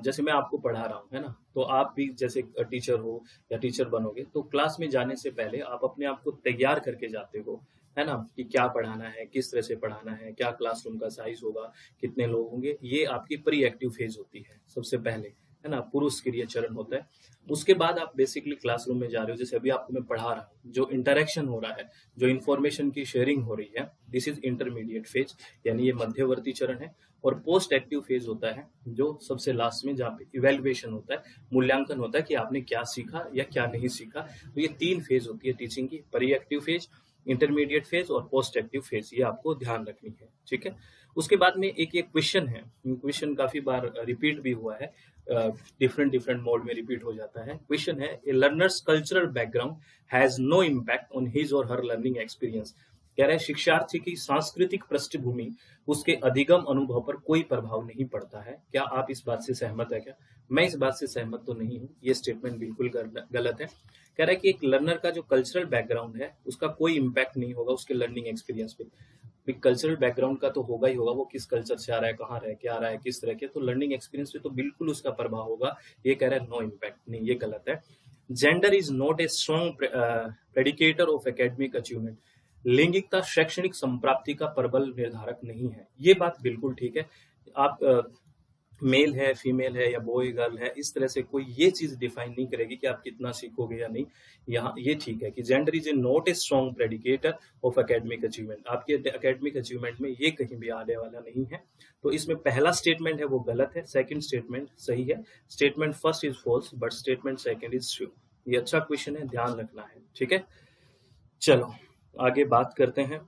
जैसे मैं आपको पढ़ा रहा हूँ, है ना, तो आप भी जैसे टीचर हो या टीचर बनोगे तो क्लास में जाने से पहले आप अपने आप को तैयार करके जाते हो, है ना, कि क्या पढ़ाना है, किस तरह से पढ़ाना है, क्या क्लासरूम का साइज होगा, कितने लोग होंगे। ये आपकी प्री एक्टिव फेज होती है सबसे पहले, है ना, पुरुष क्रिया चरण होता है। उसके बाद आप बेसिकली क्लासरूम में जा रहे हो, जैसे अभी आपको मैं पढ़ा रहा हूँ, जो इंटरेक्शन हो रहा है, जो इन्फॉर्मेशन की शेयरिंग हो रही है, दिस इज इंटरमीडिएट फेज, यानी ये मध्यवर्ती चरण है। और पोस्ट एक्टिव फेज होता है जो सबसे लास्ट में, जहाँ पे इवेल्युएशन होता है, मूल्यांकन होता है कि आपने क्या सीखा या क्या नहीं सीखा। तो ये 3 फेज होती है टीचिंग की, pre active phase, intermediate phase और पोस्ट एक्टिव फेज, ये आपको ध्यान रखनी है। ठीक है, उसके बाद में एक ये क्वेश्चन है, क्वेश्चन काफी बार रिपीट भी हुआ है, डिफरेंट मोड में रिपीट हो जाता है। क्वेश्चन है, a learners cultural background has no impact on his और हर लर्निंग एक्सपीरियंस। कह रहे हैं शिक्षार्थी की सांस्कृतिक पृष्ठभूमि उसके अधिगम अनुभव पर कोई प्रभाव नहीं पड़ता है। क्या आप इस बात से सहमत है क्या? मैं इस बात से सहमत तो नहीं हूँ, ये स्टेटमेंट बिल्कुल गलत है। कह रहा है कि एक लर्नर का जो कल्चरल बैकग्राउंड है उसका कोई इम्पैक्ट नहीं होगा उसके लर्निंग एक्सपीरियंस पे। कल्चरल बैकग्राउंड का तो होगा ही होगा, वो किस कल्चर से आ रहा है, कहाँ रह के आ रहा है, किस तरह के, तो लर्निंग एक्सपीरियंस पे तो बिल्कुल उसका प्रभाव होगा। ये कह रहा है नो इम्पैक्ट, नहीं, ये गलत है। Gender is not a strong predictor of academic achievement. लैंगिकता शैक्षणिक संप्राप्ति का प्रबल निर्धारक नहीं है, ये बात बिल्कुल ठीक है। आप मेल है, फीमेल है या बॉय गर्ल है, इस तरह से कोई ये चीज डिफाइन नहीं करेगी कि आप कितना सीखोगे या नहीं। यहाँ ये ठीक है कि gender is a not a strong predictor of academic achievement, आपके एकेडमिक अचीवमेंट में ये कहीं भी आने वाला नहीं है। तो इसमें पहला स्टेटमेंट है वो गलत है, सेकंड स्टेटमेंट सही है। Statement first is false but statement second is true. ये अच्छा क्वेश्चन है, ध्यान रखना है। ठीक है, चलो आगे बात करते हैं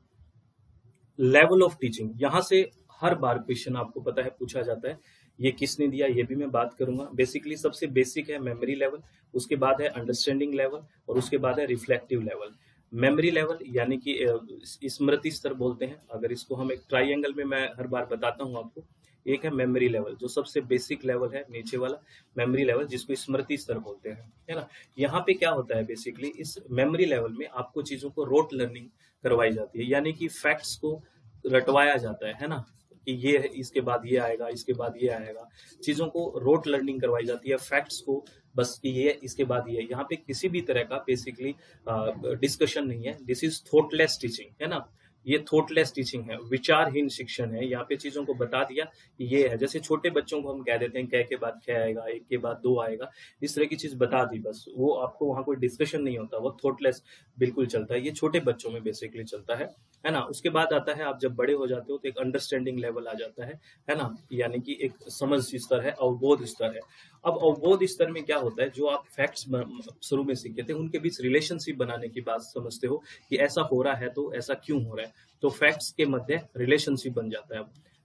लेवल ऑफ टीचिंग। यहां से हर बार क्वेश्चन आपको पता है पूछा जाता है, ये किसने दिया ये भी मैं बात करूंगा। बेसिकली सबसे बेसिक है मेमोरी लेवल, उसके बाद है अंडरस्टैंडिंग लेवल, और उसके बाद है रिफ्लेक्टिव लेवल। मेमोरी लेवल यानी कि स्मृति स्तर बोलते हैं। अगर इसको हम एक ट्राइंगल में मैं हर बार बताता हूं आपको, एक है मेमोरी लेवल जो सबसे बेसिक लेवल है, नीचे वाला मेमोरी लेवल जिसको स्मृति स्तर बोलते हैं, है ना। यहाँ पे क्या होता है, बेसिकली इस मेमोरी लेवल में आपको चीजों को रोट लर्निंग करवाई जाती है, यानी कि फैक्ट्स को रटवाया जाता है ना, कि ये इसके बाद ये आएगा, इसके बाद ये आएगा। चीजों को रोट लर्निंग करवाई जाती है, फैक्ट्स को बस कि ये इसके बाद ये। यहाँ पे किसी भी तरह का बेसिकली डिस्कशन नहीं है। दिस इज थॉटलेस टीचिंग, है ना, ये थॉटलेस टीचिंग है, विचारहीन शिक्षण है। यहाँ पे चीजों को बता दिया कि ये है। जैसे छोटे बच्चों को हम कह देते हैं क के बाद ख आएगा, 1 के बाद 2 आएगा, इस तरह की चीज बता दी बस, वो आपको वहां कोई डिस्कशन नहीं होता, वो थॉटलेस बिल्कुल चलता है। ये छोटे बच्चों में बेसिकली चलता है ना। उसके बाद आता है, आप जब बड़े हो जाते हो तो एक अंडरस्टैंडिंग लेवल आ जाता है ना, यानी कि एक समझ स्तर है, अवबोध स्तर है। अब अवबोध स्तर में क्या होता है, जो आप फैक्ट्स शुरू में सीखे थे उनके बीच रिलेशनशिप बनाने की बात समझते हो कि ऐसा हो रहा है तो ऐसा क्यों हो रहा है, तो फैक्ट्स के मध्य रिलेशनशिप बन जाता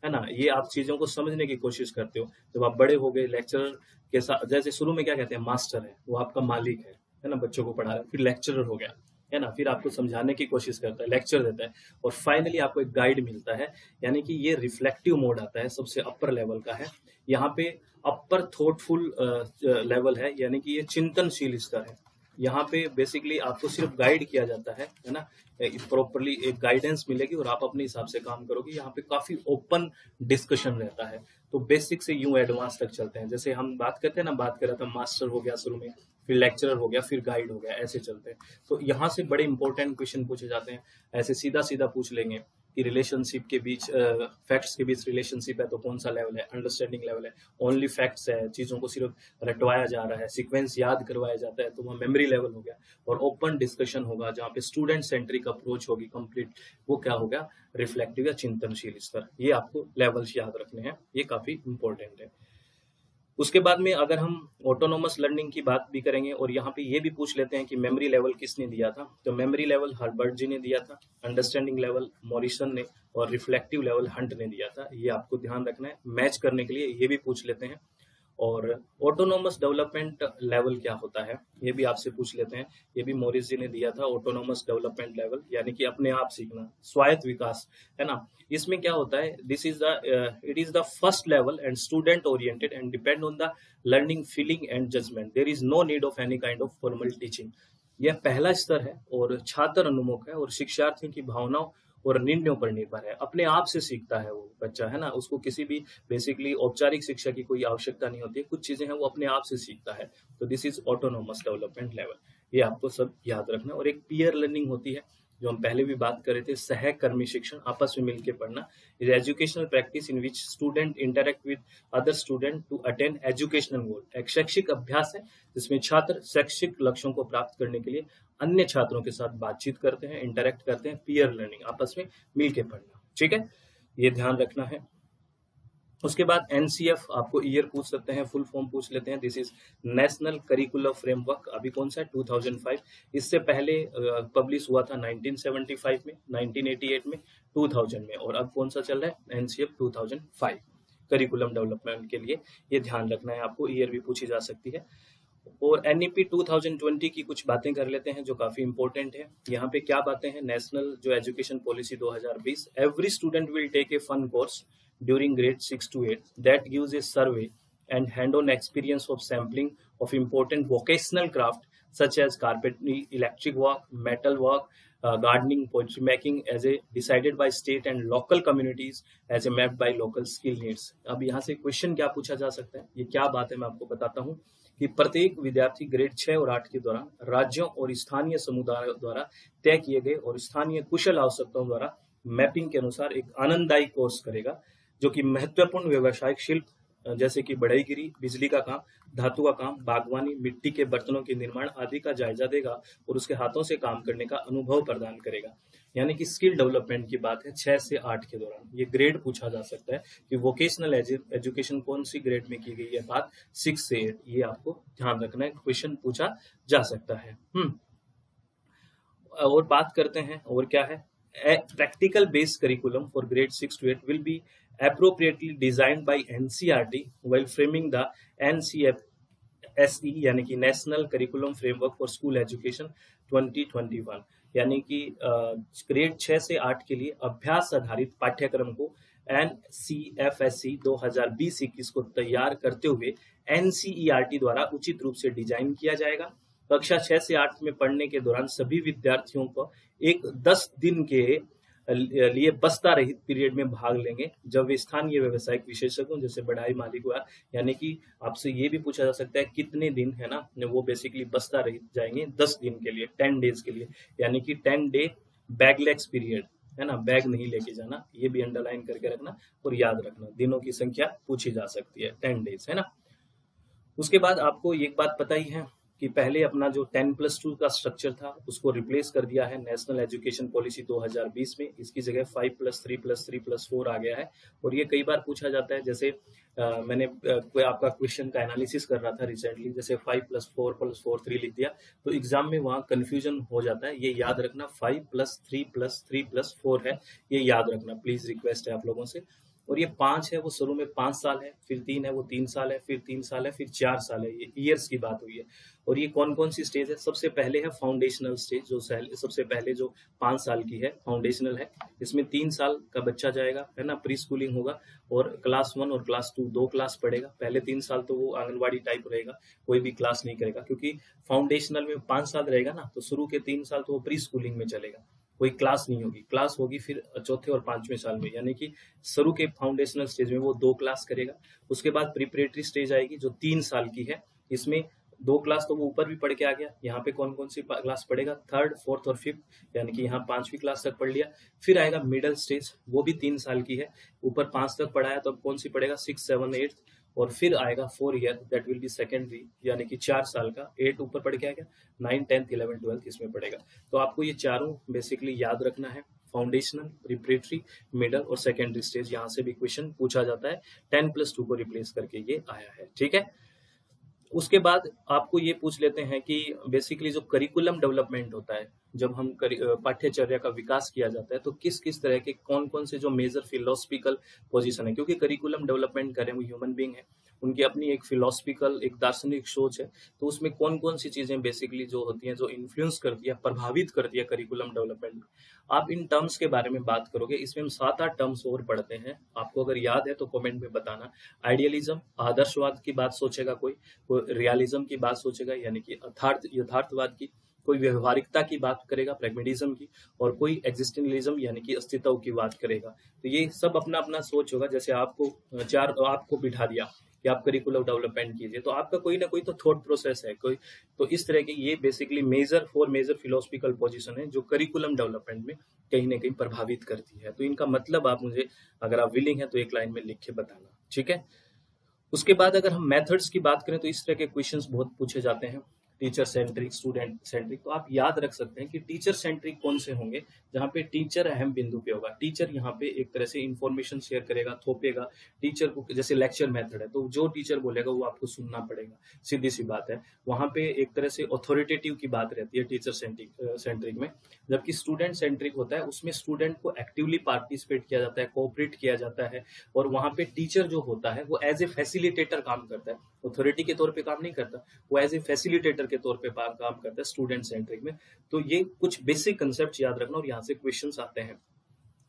है ना। ये आप चीजों को समझने की कोशिश करते हो। जब आप बड़े हो गए, लेक्चरर के साथ, जैसे शुरू में क्या कहते हैं, मास्टर है, वो आपका मालिक है ना, बच्चों को पढ़ा रहा है, फिर लेक्चरर हो गया, है ना, फिर आपको समझाने की कोशिश करता है, लेक्चर देता है, और फाइनली आपको एक गाइड मिलता है, यानी कि ये रिफ्लेक्टिव मोड आता है, सबसे अपर लेवल का है। यहाँ पे अपर थॉटफुल लेवल है, यानी कि ये चिंतनशील स्तर है। यहाँ पे बेसिकली आपको सिर्फ गाइड किया जाता है ना, प्रॉपरली एक गाइडेंस मिलेगी और आप अपने हिसाब से काम करोगे। यहाँ पे काफी ओपन डिस्कशन रहता है, तो बेसिक से यूं एडवांस तक चलते हैं। जैसे हम बात करते हैं ना, बात कर रहा था मास्टर हो गया शुरू में, फिर लेक्चरर हो गया, फिर गाइड हो गया, ऐसे चलते हैं। तो यहाँ से बड़े इंपॉर्टेंट क्वेश्चन पूछे जाते हैं। ऐसे सीधा सीधा पूछ लेंगे कि रिलेशनशिप के बीच, फैक्ट्स के बीच रिलेशनशिप है तो कौन सा लेवल है, अंडरस्टैंडिंग लेवल है, ओनली फैक्ट्स है, चीजों को सिर्फ रटवाया जा रहा है, सीक्वेंस याद करवाया जाता है तो वह मेमोरी लेवल हो गया। और ओपन डिस्कशन होगा जहाँ पे स्टूडेंट सेंट्रिक अप्रोच होगी कंप्लीट, वो क्या हो गया, रिफ्लेक्टिव या चिंतनशील स्तर। ये आपको लेवल्स याद रखने हैं, ये काफी इंपॉर्टेंट है। उसके बाद में अगर हम ऑटोनोमस लर्निंग की बात भी करेंगे और यहाँ पे ये भी पूछ लेते हैं कि मेमोरी लेवल किसने दिया था, तो मेमोरी लेवल हर्बर्ट जी ने दिया था, अंडरस्टैंडिंग लेवल मॉरिसन ने, और रिफ्लेक्टिव लेवल हंट ने दिया था। ये आपको ध्यान रखना है, मैच करने के लिए ये भी पूछ लेते हैं। और ऑटोनोमस डेवलपमेंट लेवल क्या होता है, ये भी आपसे पूछ लेते हैं। ये भी मॉरिस जी ने दिया था, ऑटोनोमस डेवलपमेंट लेवल, यानी कि अपने आप सीखना, स्वायत्त विकास, है ना। इसमें क्या होता है, it is the first level and student oriented and depend on the learning feeling and judgement, there is no need of any kind of formal teaching. यह पहला स्तर है और छात्र उन्मुख है और शिक्षार्थियों की भावनाओं और निर्णयों पर निर्भर है। अपने आप से सीखता है वो बच्चा, है ना, उसको किसी भी बेसिकली औपचारिक शिक्षा की कोई आवश्यकता नहीं होती है, कुछ चीजें हैं वो अपने आप से सीखता है। तो this is autonomous development level, ये आपको सब याद रखना। और एक पीयर लर्निंग होती है, जो हम पहले भी बात कर रहे थे, सहकर्मी शिक्षण, आपस में मिलकर पढ़ना, is educational practice in which student interact with other student to attain educational goal. एक शैक्षिक अभ्यास है जिसमें छात्र शैक्षिक लक्ष्यों को प्राप्त करने के लिए अन्य छात्रों के साथ बातचीत करते हैं, इंटरेक्ट करते हैं, पीयर लर्निंग, आपस में मिलके पढ़ना, ठीक है, ये ध्यान रखना है। उसके बाद एनसीएफ, आपको ईयर पूछ सकते हैं, फुल फॉर्म पूछ लेते हैं, this is national curriculum framework. अभी कौन सा है, 2005। इससे पहले पब्लिश हुआ था 1975 में, 1988 में, 2000 में, और अब कौन सा चल रहा है, एनसीएफ 2005 करिकुलम डेवलपमेंट के लिए। ये ध्यान रखना है आपको, ईयर भी पूछी जा सकती है। और एनईपी 2020 की कुछ बातें कर लेते हैं जो काफी इंपॉर्टेंट है। यहाँ पे क्या बातें हैं, नेशनल जो education policy 2020, every student will take a fun course during grade 6 to 8 that gives a survey and hand on experience of sampling of important vocational craft such as carpentry, electric work, metal work, gardening, poetry making as a decided by state and local communities as a mapped by local skill needs। अब यहाँ से question क्या पूछा जा सकता है, ये क्या बात है मैं आपको बताता हूँ कि प्रत्येक विद्यार्थी ग्रेड 6 और 8 के दौरान राज्यों और स्थानीय समुदायों द्वारा तय किए गए और स्थानीय कुशल आवश्यकताओं द्वारा मैपिंग के अनुसार एक आनंददायी कोर्स करेगा, जो कि महत्वपूर्ण व्यवसायिक शिल्प जैसे कि बढ़ईगिरी, बिजली का काम, धातु का काम, बागवानी, मिट्टी के बर्तनों के निर्माण आदि का जायजा देगा और उसके हाथों से काम करने का अनुभव प्रदान करेगा। यानी कि स्किल डेवलपमेंट की बात है 6 से 8 के दौरान। ये ग्रेड पूछा जा सकता है कि वोकेशनल एजुकेशन कौन सी ग्रेड में की गई है बात, 6 से 8, ये आपको ध्यान रखना है, क्वेश्चन पूछा जा सकता है। और बात करते हैं और क्या है, practical based curriculum for grade 6 to 8 will be appropriately designed by NCERT while framing the NCFSE यानी कि national curriculum framework for school education 2021। यानी कि ग्रेड 6 से 8 के लिए अभ्यास आधारित पाठ्यक्रम को NCFSE 2020-21 को तैयार करते हुए NCERT द्वारा उचित रूप से डिजाइन किया जाएगा। कक्षा 6 से 8 में पढ़ने के दौरान सभी विद्यार्थियों को एक 10 दिन के लिए बस्ता रहित पीरियड में भाग लेंगे, जब वे स्थानीय व्यावसायिक विशेषज्ञों जैसे बढ़ाई मालिक हुआ, यानी कि आपसे ये भी पूछा जा सकता है कितने दिन, है ना, वो बेसिकली बस्ता रहित जाएंगे 10 दिन के लिए, 10 डेज के लिए, यानी कि 10 डे बैगलेस पीरियड, है ना, बैग नहीं लेके जाना, ये भी अंडरलाइन करके रखना और याद रखना, दिनों की संख्या पूछी जा सकती है, 10 डेज, है ना। उसके बाद आपको एक बात पता ही है कि पहले अपना जो 10+2 का स्ट्रक्चर था उसको रिप्लेस कर दिया है नेशनल एजुकेशन पॉलिसी 2020 में, इसकी जगह 5+3+3+4 आ गया है। और ये कई बार पूछा जाता है, जैसे मैंने कोई आपका क्वेश्चन का एनालिसिस कर रहा था रिसेंटली, जैसे 5+4+4 लिख दिया तो एग्जाम में वहाँ कंफ्यूजन हो जाता है, ये याद रखना 5+3+3+4 है, ये याद रखना प्लीज, रिक्वेस्ट है आप लोगों से। और ये 5 है वो शुरू में 5 साल है, फिर 3 है वो 3 साल है, फिर 3 साल है, फिर 4 साल है, ये ईयर्स की बात हुई है। और ये कौन कौन सी स्टेज है, सबसे पहले है फाउंडेशनल स्टेज, जो सबसे पहले जो 5 साल की है फाउंडेशनल है, इसमें 3 साल का बच्चा जाएगा, है ना, प्री स्कूलिंग होगा और क्लास 1 और क्लास 2 2 क्लास पढ़ेगा। पहले 3 साल तो वो आंगनबाड़ी टाइप रहेगा, कोई भी क्लास नहीं करेगा, क्योंकि फाउंडेशनल में 5 साल रहेगा ना, तो शुरू के 3 साल तो वो प्री स्कूलिंग में चलेगा। कोई क्लास नहीं होगी। क्लास होगी फिर चौथे और पांचवें साल में, यानी कि शुरू के फाउंडेशनल स्टेज में वो 2 क्लास करेगा। उसके बाद प्रिपरेटरी स्टेज आएगी जो 3 साल की है। इसमें 2 क्लास तो वो ऊपर भी पढ़ के आ गया। यहाँ पे कौन कौन सी क्लास पढ़ेगा? 3rd, 4th और 5th, यानी कि यहाँ 5वीं क्लास तक पढ़ लिया। फिर आएगा मिडिल स्टेज, वो भी 3 साल की है। ऊपर 5 तक पढ़ाया तो अब कौन सी पढ़ेगा? 6, 7, 8, और फिर आएगा 4 year, that will be secondary, यानी कि 4 साल का। 8 ऊपर पढ़ के आ गया, 9, 10th, 11, 12th इसमें पढ़ेगा। तो आपको ये चारों बेसिकली याद रखना है, फाउंडेशनल, प्रिपरेटरी, मिडल और सेकेंडरी स्टेज। यहाँ से भी क्वेश्चन पूछा जाता है, 10+2 को रिप्लेस करके ये आया है, ठीक है। उसके बाद आपको ये पूछ लेते हैं कि बेसिकली जो करिकुलम डेवलपमेंट होता है, जब हम पाठ्यचर्या का विकास किया जाता है, तो किस किस तरह के कौन कौन से जो मेजर फिलोसफिकल पोजीशन है, क्योंकि करिकुलम डेवलपमेंट करें वो ह्यूमन बीइंग है, उनकी अपनी एक फिलोसफिकल, एक दार्शनिक सोच है। तो उसमें कौन कौन सी चीजें बेसिकली जो होती हैं, जो इन्फ्लुएंस करती है, प्रभावित करती है करिकुलम डेवलपमेंट में, आप इन टर्म्स के बारे में बात करोगे। इसमें हम 7-8 टर्म्स और पढ़ते हैं, आपको अगर याद है तो कमेंट में बताना। आइडियलिज्म, आदर्शवाद की बात सोचेगा कोई रियलिज्म की बात सोचेगा, यानी कि यथार्थवाद की, कोई व्यवहारिकता की बात करेगा, प्रैग्मेटिज्म की, और कोई एग्जिस्टेंशलिज्म यानी कि अस्तित्व की बात करेगा। तो ये सब अपना अपना सोच होगा। जैसे आपको बिठा दिया कि आप करिकुलम डेवलपमेंट कीजिए, तो आपका कोई ना कोई तो थॉट प्रोसेस है कोई। तो इस तरह के ये बेसिकली मेजर फिलोसफिकल पोजीशन है जो करिकुलम डेवलपमेंट में कहीं ना कहीं प्रभावित करती है। तो इनका मतलब आप मुझे, अगर आप विलिंग है तो एक लाइन में लिख के बताना, ठीक है। उसके बाद अगर हम मेथड्स की बात करें तो इस तरह के क्वेश्चंस बहुत पूछे जाते हैं, टीचर सेंट्रिक, स्टूडेंट सेंट्रिक। तो आप याद रख सकते हैं कि टीचर सेंट्रिक कौन से होंगे, जहाँ पे टीचर अहम बिंदु पे होगा। टीचर यहाँ पे एक तरह से इंफॉर्मेशन शेयर करेगा, थोपेगा टीचर को। जैसे लेक्चर मेथड है, तो जो टीचर बोलेगा वो आपको सुनना पड़ेगा, सीधी सी बात है। वहां पे एक तरह से ऑथोरिटेटिव की बात रहती है टीचर सेंट्रिक में। जबकि स्टूडेंट सेंट्रिक होता है, उसमें स्टूडेंट को एक्टिवली पार्टिसिपेट किया जाता है, कोऑपरेट किया जाता है, और वहां पे टीचर जो होता है वो एज ए फैसिलिटेटर काम करता है, ऑथोरिटी के तौर पे काम नहीं करता, वो एज ए फैसिलिटेटर के तौर पे काम करता है स्टूडेंट सेंट्रिक में। तो ये कुछ बेसिक कंसेप्ट याद रखना, और यहाँ से क्वेश्चंस आते हैं।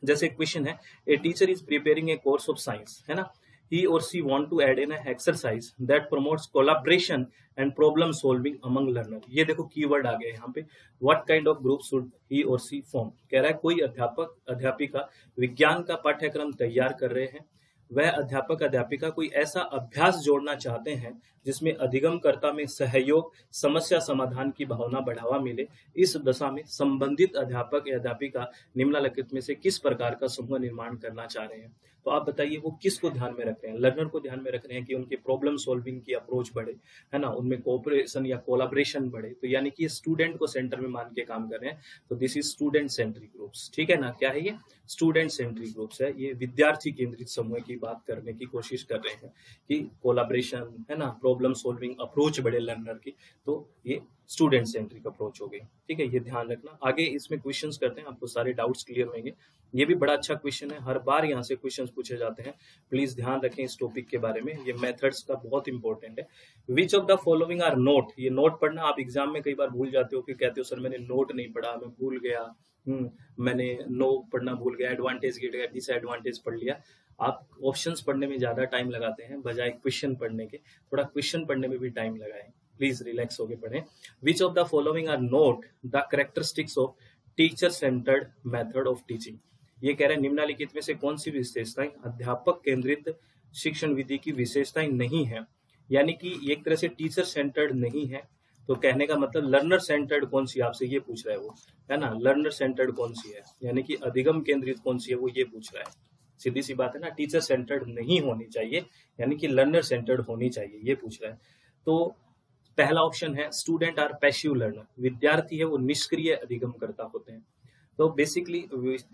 जैसे क्वेश्चन है, a teacher is preparing A course of science, है ना, he or she want to add in a exercise that promotes collaboration and problem solving among learner। ये देखो कीवर्ड आ गया यहाँ पे, what kind of group should he or she form। कह रहा है कोई अध्यापक अध्यापिका विज्ञान का पाठ्यक्रम तैयार कर रहे हैं, वह अध्यापक अध्यापिका कोई ऐसा अभ्यास जोड़ना चाहते हैं जिसमें अधिगमकर्ता में सहयोग, समस्या समाधान की भावना बढ़ावा मिले। इस दशा में संबंधित अध्यापक या अध्यापिका निम्नलिखित में से किस प्रकार का समूह निर्माण करना चाह रहे हैं। तो आप बताइए वो किसको ध्यान में रख रहे हैं? लर्नर को ध्यान में रख रहे हैं कि उनके प्रॉब्लम सॉल्विंग की अप्रोच बढ़े, है ना, उनमें कोऑपरेशन या कोलाब्रेशन बढ़े। तो यानी कि स्टूडेंट को सेंटर में मान के काम कर रहे हैं। तो this is student centric groups, ठीक है ना। क्या है ये? स्टूडेंट सेंट्रिक ग्रुप्स है। ये विद्यार्थी केंद्रित समूह की बात करने की कोशिश कर रहे हैं कि कोलाब्रेशन, है ना, प्रॉब्लम सॉल्विंग अप्रोच बढ़े लर्नर की। तो ये स्टूडेंट सेंट्रिक अप्रोच हो गई, ठीक है, ये ध्यान रखना। आगे इसमें क्वेश्चंस करते हैं, आपको सारे डाउट्स क्लियर होंगे। ये भी बड़ा अच्छा क्वेश्चन है, हर बार यहाँ से क्वेश्चंस पूछे जाते हैं, प्लीज ध्यान रखें इस टॉपिक के बारे में। ये मेथड्स का बहुत इंपॉर्टेंट है। Which of the following are note, ये नोट पढ़ना आप एग्जाम में कई बार भूल जाते हो, कि कहते हो सर मैंने नोट नहीं पढ़ा, मैं भूल गया, मैंने नो पढ़ना भूल गया, एडवांटेज गया, डिसएडवांटेज पढ़ लिया। आप ऑप्शंस पढ़ने में ज्यादा टाइम लगाते हैं बजाय क्वेश्चन पढ़ने के। थोड़ा क्वेश्चन पढ़ने में भी टाइम लगाएं, प्लीज रिलैक्स होके पढ़ें। Which of the following are note the characteristics of teacher centred method of teaching. ये कह रहे हैं निम्नलिखित में से कौन सी विशेषताएं अध्यापक केंद्रित शिक्षण विधि की विशेषताएं नहीं है। यानी कि एक तरह से टीचर सेंटर्ड नहीं है। तो कहने का मतलब लर्नर सेंटर्ड कौन सी, आपसे ये पूछ रहा है वो, है ना। लर्नर सेंटर्ड कौन सी है, यानी कि अधिगम केंद्रित कौन सी है, वो ये पूछ रहा है। सीधी सी बात है ना, टीचर सेंटर्ड नहीं होनी चाहिए, यानी कि लर्नर सेंटर्ड होनी चाहिए, ये पूछ रहा है। तो पहला ऑप्शन है स्टूडेंट आर पैसिव लर्नर, विद्यार्थी है वो निष्क्रिय अधिगमकर्ता होते हैं। तो बेसिकली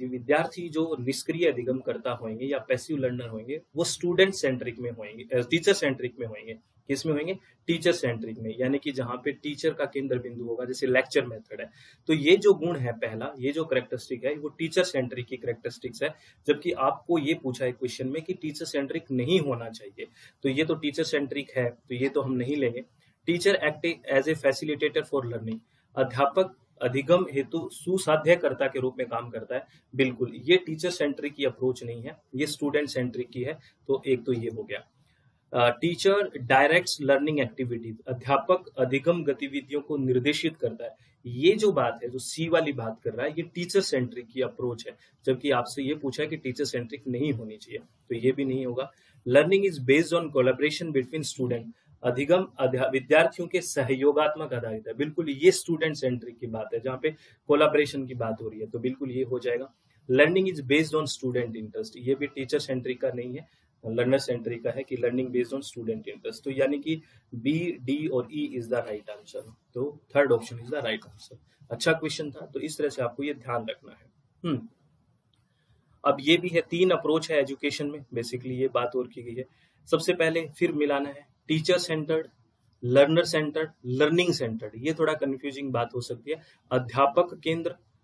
विद्यार्थी जो निष्क्रिय अधिगमकर्ता होंगे या पैसिव लर्नर होंगे, वो स्टूडेंट सेंट्रिक में होंगे, टीचर सेंट्रिक में होंगे। किसमें होंगे? टीचर सेंट्रिक में, यानी कि जहां पे टीचर का केंद्र बिंदु होगा, जैसे लेक्चर मेथड है। तो ये जो गुण है पहला, ये जो कैरेक्टरिस्टिक है, वो टीचर सेंट्रिक की कैरेक्टरिस्टिक्स है। जबकि आपको ये पूछा है क्वेश्चन में कि टीचर सेंट्रिक नहीं होना चाहिए, तो ये तो टीचर सेंट्रिक है, तो ये तो हम नहीं लेंगे। Teacher act as a facilitator for learning, अध्यापक अधिगम हेतु सुसाध्यकर्ता के रूप में काम करता है। बिल्कुल, ये टीचर सेंट्रिक की अप्रोच नहीं है, ये स्टूडेंट सेंट्रिक की है। तो एक तो ये हो गया। टीचर डायरेक्ट्स लर्निंग एक्टिविटीज, अध्यापक अधिगम गतिविधियों को निर्देशित करता है। ये जो बात है, जो सी वाली बात कर रहा है, ये टीचर सेंट्रिक की अप्रोच है, जबकि आपसे ये पूछा है कि टीचर सेंट्रिक नहीं होनी चाहिए, तो ये भी नहीं होगा। Learning is based on collaboration between student, विद्यार्थियों के सहयोगात्मक आधारित है, बिल्कुल ये स्टूडेंट सेंट्रिक की बात है, जहाँ पे कोलैबोरेशन की बात हो रही है, तो बिल्कुल ये हो जाएगा। Learning is based on student interest, ये भी टीचर सेंट्रिक का नहीं है, लर्नर सेंट्रिक का है कि learning based on student interest, तो यानी कि बी, डी और E is the right answer, तो third option is the right answer. अच्छा क्वेश्चन था, तो इस तरह से आपको ये ध्यान रखना है। अब ये भी है, 3 अप्रोच है एजुकेशन में, बेसिकली ये बात और की गई है। सबसे पहले फिर मिलाना है teacher centred, learner centred, learning centred, ये थोड़ा कंफ्यूजिंग बात हो सकती है। अध्यापक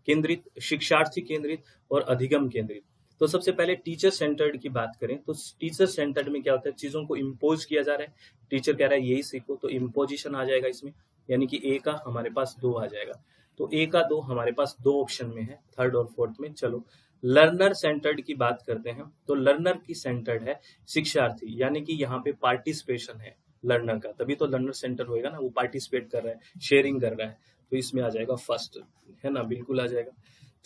केंद्रित, शिक्षार्थी केंद्रित और अधिगम केंद्रित। तो सबसे पहले टीचर सेंटर्ड की बात करें तो टीचर सेंटर्ड में क्या होता है, चीजों को इम्पोज किया जा रहा है, टीचर कह रहा है यही सीखो, तो इम्पोजिशन आ जाएगा इसमें, यानी कि ए का हमारे पास 2 आ जाएगा, तो ए का 2 हमारे पास 2 ऑप्शन में है, थर्ड और फोर्थ में। चलो लर्नर सेंटर्ड की बात करते हैं, तो लर्नर की सेंटर्ड है शिक्षार्थी, यानी कि यहाँ पे पार्टिसिपेशन है लर्नर का, तभी तो लर्नर सेंटर होएगा ना, वो पार्टिसिपेट कर रहा है, शेयरिंग कर रहा है, तो इसमें आ जाएगा फर्स्ट, है ना, बिल्कुल आ जाएगा।